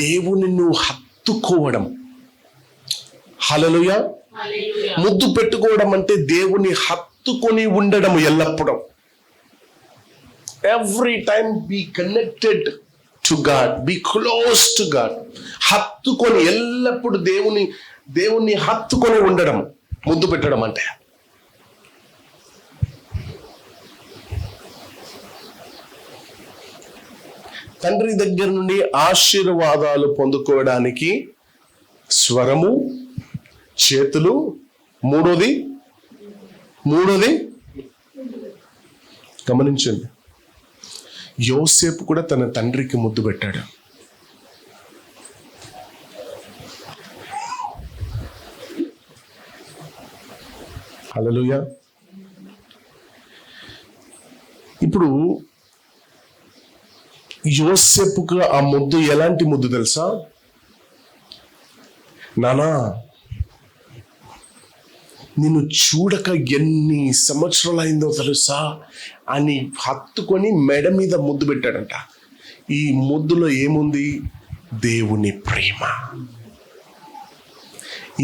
దేవుని నువ్వు హత్తుకోవడం. హల్లెలూయా. ముద్దు పెట్టుకోవడం అంటే దేవుని హత్తుకొని ఉండడం. ఎల్లప్పుడూ, every time be connected to God, be close to God. హత్తుకొని ఎల్లప్పుడు దేవుణ్ణి హత్తుకొని ఉండడం ముద్దు పెట్టడం అంటే. తండ్రి దగ్గర నుండి ఆశీర్వాదాలు పొందుకోవడానికి స్వరము, చేతులు, మూడోది గమనించండి, యోసేపు కూడా తన తండ్రికి ముద్దు పెట్టాడు. హల్లెలూయా. ఇప్పుడు యోసేపుకు ఆ ముద్దు ఎలాంటి ముద్దు తెలుసా? నానా, నిన్ను చూడక ఎన్ని సంవత్సరాలు అయిందో తెలుసా అని హత్తుకొని మెడ మీద ముద్దు పెట్టాడంట. ఈ ముద్దులో ఏముంది? దేవుని ప్రేమ.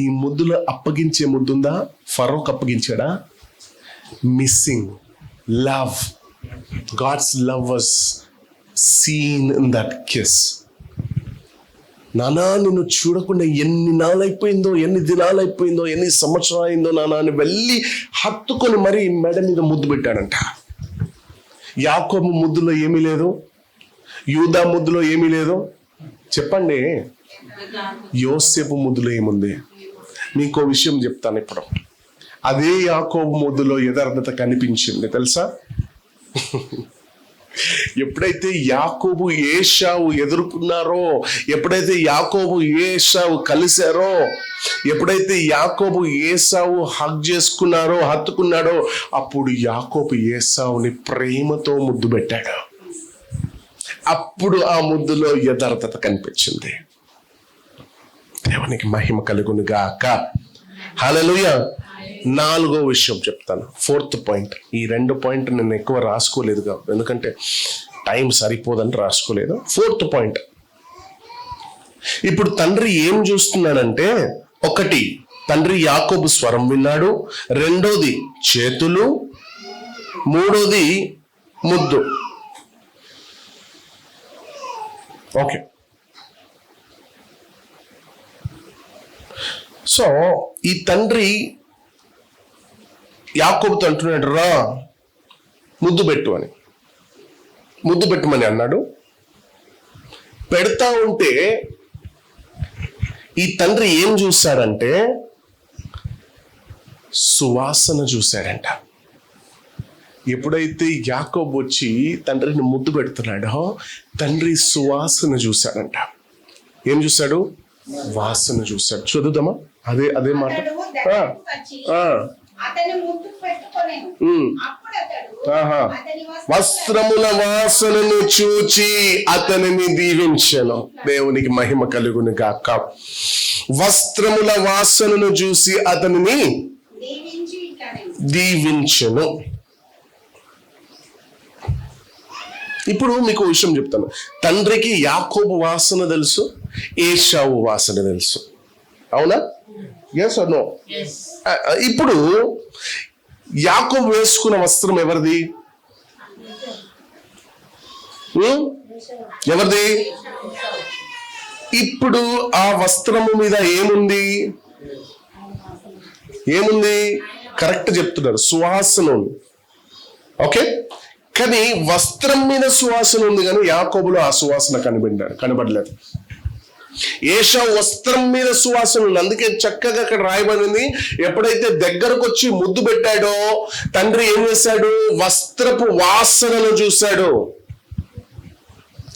ఈ ముద్దులో అప్పగించే ముద్దుందా? ఫరోక్ అప్పగించాడా? Missing love. God's love was seen in that kiss. నానా, నిన్ను చూడకుండా ఎన్ని నాలైపోయిందో, ఎన్ని దినాలైపోయిందో, ఎన్ని సంవత్సరాలు అయిందో నానా అని వెళ్ళి హత్తుకొని మరి మెడ మీద ముద్దు పెట్టాడంట. యాకోబు ముద్దులో ఏమీ లేదు, యూదా ముద్దులో ఏమీ లేదు. చెప్పండి, యోసేపు ముద్దులో ఏముంది? మీకో విషయం చెప్తాను ఇప్పుడు. అదే యాకోబు ముద్దులో యథార్థత కనిపించింది తెలుసా? ఎప్పుడైతే యాకోబు ఏశావు ఎదుర్కొన్నారో, ఎప్పుడైతే యాకోబు ఏశావు కలిశారో, ఎప్పుడైతే యాకోబు ఏశావు హగ్ చేసుకున్నారో, హత్తుకున్నాడో, అప్పుడు యాకోబు ఏశావుని ప్రేమతో ముద్దు పెట్టాడు. అప్పుడు ఆ ముద్దులో యథార్థత కనిపించింది. దేవునికి మహిమ కలుగును గాక. హల్లెలూయా. 4వ విషయం చెప్తాను, 4th పాయింట్. ఈ 2 పాయింట్ నేను ఎక్కువ రాసుకోలేదు, ఎందుకంటే టైం సరిపోదని రాసుకోలేదు. 4th point. ఇప్పుడు తండ్రి ఏం చూస్తున్నాడంటే, 1, తండ్రి యాకోబు స్వరం విన్నాడు. 2ది చేతులు. 3ది ముద్దు. ఓకే. సో ఈ తండ్రి యాకోబుతో అంటున్నాడు, రా ముద్దు పెట్టు అని. ముద్దు పెట్టమని అన్నాడు. పెడతా ఉంటే ఈ తండ్రి ఏం చూశాడంటే, సువాసన చూశాడంట. ఎప్పుడైతే యాకోబు వచ్చి తండ్రిని ముద్దు పెడుతున్నాడో, తండ్రి సువాసన చూశాడంట. ఏం చూశాడు? వాసన చూశాడు. చదువుదామా అదే మాట. వస్త్రముల వాసనను చూచి అతనిని దీవించెను. దేవునికి మహిమ కలుగును గాక. వస్త్రముల వాసనను చూసి అతనిని దీవించెను. ఇప్పుడు మీకు విషయం చెప్తాను. తండ్రికి యాకోబు వాసన తెలుసు, ఏశావు వాసన తెలుసు. అవునా? yes or no? Yes. ఇప్పుడు యాకోబు వేసుకున్న వస్త్రం ఎవరిది? ఎవరిది? ఇప్పుడు ఆ వస్త్రము మీద ఏముంది? కరెక్ట్ చెప్తున్నారు, సువాసన ఉంది. ఓకే, కానీ వస్త్రం మీద సువాసన ఉంది, కానీ యాకోబులో ఆ సువాసన కనబడలేదు. ఏశావు వస్త్రం మీద సువాసన ఉంది. అందుకే చక్కగా అక్కడ రాయబడింది, ఎప్పుడైతే దగ్గరకు వచ్చి ముద్దు పెట్టాడో తండ్రి ఏం చేశాడు? వస్త్రపు వాసనను చూశాడు.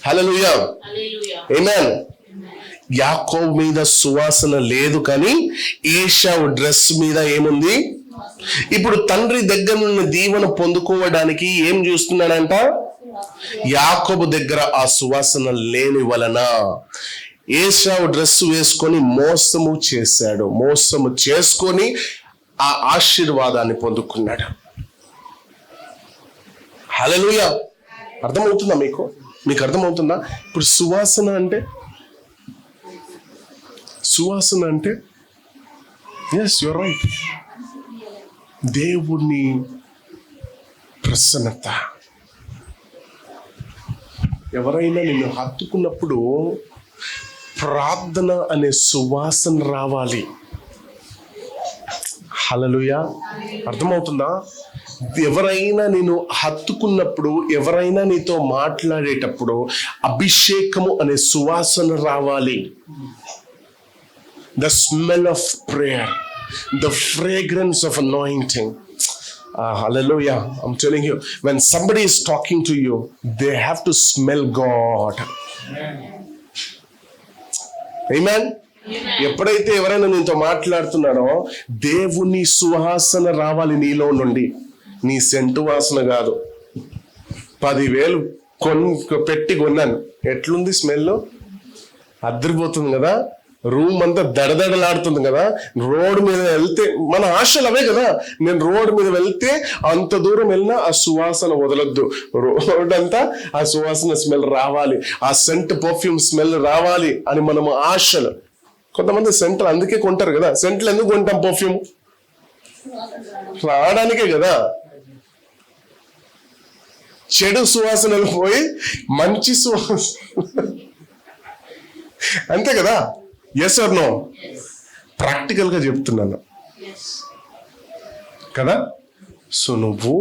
హల్లెలూయా, ఆమేన్. యాకోబు మీద సువాసన లేదు, కానీ ఏశావు డ్రెస్ మీద ఏముంది? ఇప్పుడు తండ్రి దగ్గర నుండి దీవెన పొందుకోవడానికి ఏం చూస్తున్నాడంట? యాకోబు దగ్గర ఆ సువాసన లేని వలన ఏశావు డ్రెస్ వేసుకొని మోసము చేశాడు. మోసము చేసుకొని ఆ ఆశీర్వాదాన్ని పొందుకున్నాడు. హల్లెలూయా. అర్థమవుతుందా మీకు అర్థమవుతుందా? ఇప్పుడు సువాసన అంటే ఎస్, యువర్ రైట్, దేవుని ప్రసన్నత. ఎవరైనా నిన్ను హత్తుకున్నప్పుడు ప్రార్థన అనే సువాసన రావాలి. హల్లెలూయా. అర్థమవుతుందా? ఎవరైనా నేను హత్తుకున్నప్పుడు, ఎవరైనా నీతో మాట్లాడేటప్పుడు అభిషేకము అనే సువాసన రావాలి. The smell of prayer, the fragrance of anointing. Hallelujah. I'm telling you, when somebody is talking to you, they have to smell God. Amen. ఎప్పుడైతే ఎవరైనా నీతో మాట్లాడుతున్నారో దేవుని సువాసన రావాలి నీలో నుండి. నీ సెంటు వాసన కాదు. 10,000 పెట్టి కొన్నాను, ఎట్లుంది స్మెల్? అద్దరిపోతుంది కదా, రూమ్ అంతా దడదడలాడుతుంది కదా. రోడ్డు మీద వెళ్తే మన ఆశలు అవే కదా. నేను రోడ్డు మీద వెళ్తే అంత దూరం వెళ్ళినా ఆ సువాసన వదలొద్దు. రోడ్ అంతా ఆ సువాసన స్మెల్ రావాలి, ఆ సెంట్ పర్ఫ్యూమ్ స్మెల్ రావాలి అని మనము ఆశలు. కొంతమంది సెంట్లు అందుకే కొంటారు కదా. సెంట్లు ఎందుకు కొంటాం? పర్ఫ్యూమ్ రావడానికే కదా. చెడు సువాసనలు పోయి మంచి సువాసన, అంతే కదా. Yes are no? ప్రాక్టికల్ గా చెప్తున్నాను కదా. సో నువ్వు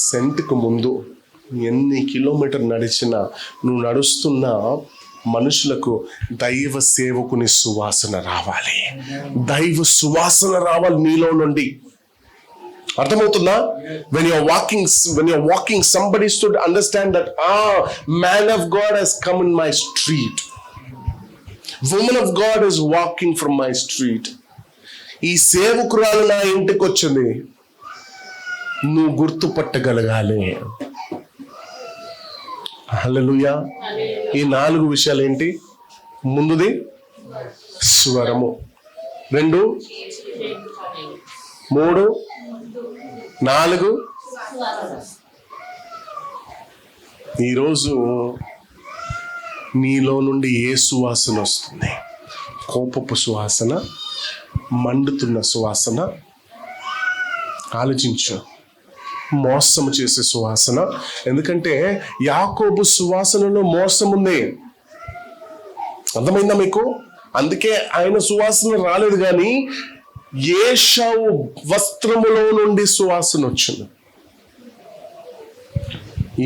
సెంట్కు ముందు ఎన్ని కిలోమీటర్ నడిచినా, నువ్వు నడుస్తున్న మనుషులకు దైవ సేవకుని సువాసన రావాలి. దైవ సువాసన రావాలి నీలో నుండి. అర్థమవుతుందా? when you're walking somebody should understand that man of God has come in my street, woman of God is walking from my street. ఈ సేవకురాలు నా ఇంటికి వచ్చింది, నువ్వు గుర్తుపట్టగలగాలి. హల్లెలూయా. ఈ 4 విషయాలు ఏంటి? ముందుది స్వరము, 2, 3, 4. ఈరోజు నీలో నుండి ఏ సువాసన వస్తుంది? కోపపు సువాసన, మండుతున్న సువాసన, ఆలోచించు. మోసం చేసే సువాసన. ఎందుకంటే యాకోబు సువాసనలో మోసం ఉంది. అర్థమైందా మీకు? అందుకే ఆయన సువాసన రాలేదు, కానీ ఏశావు వస్త్రములో నుండి సువాసన వచ్చింది.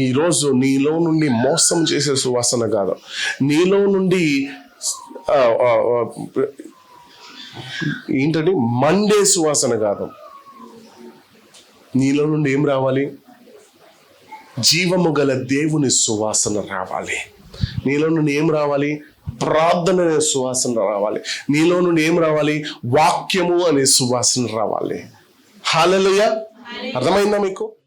ఈరోజు నీలో నుండి మోసం చేసే సువాసన కాదు, నీలో నుండి ఏంటంటే మండే సువాసన కాదు. నీలో నుండి ఏం రావాలి? జీవము గల దేవుని సువాసన రావాలి. నీలో నుండి ఏం రావాలి? ప్రార్థన అనే సువాసన రావాలి. నీలో నుండి ఏం రావాలి? వాక్యము అనే సువాసన రావాలి. హల్లెలూయా. అర్థమైందా మీకు?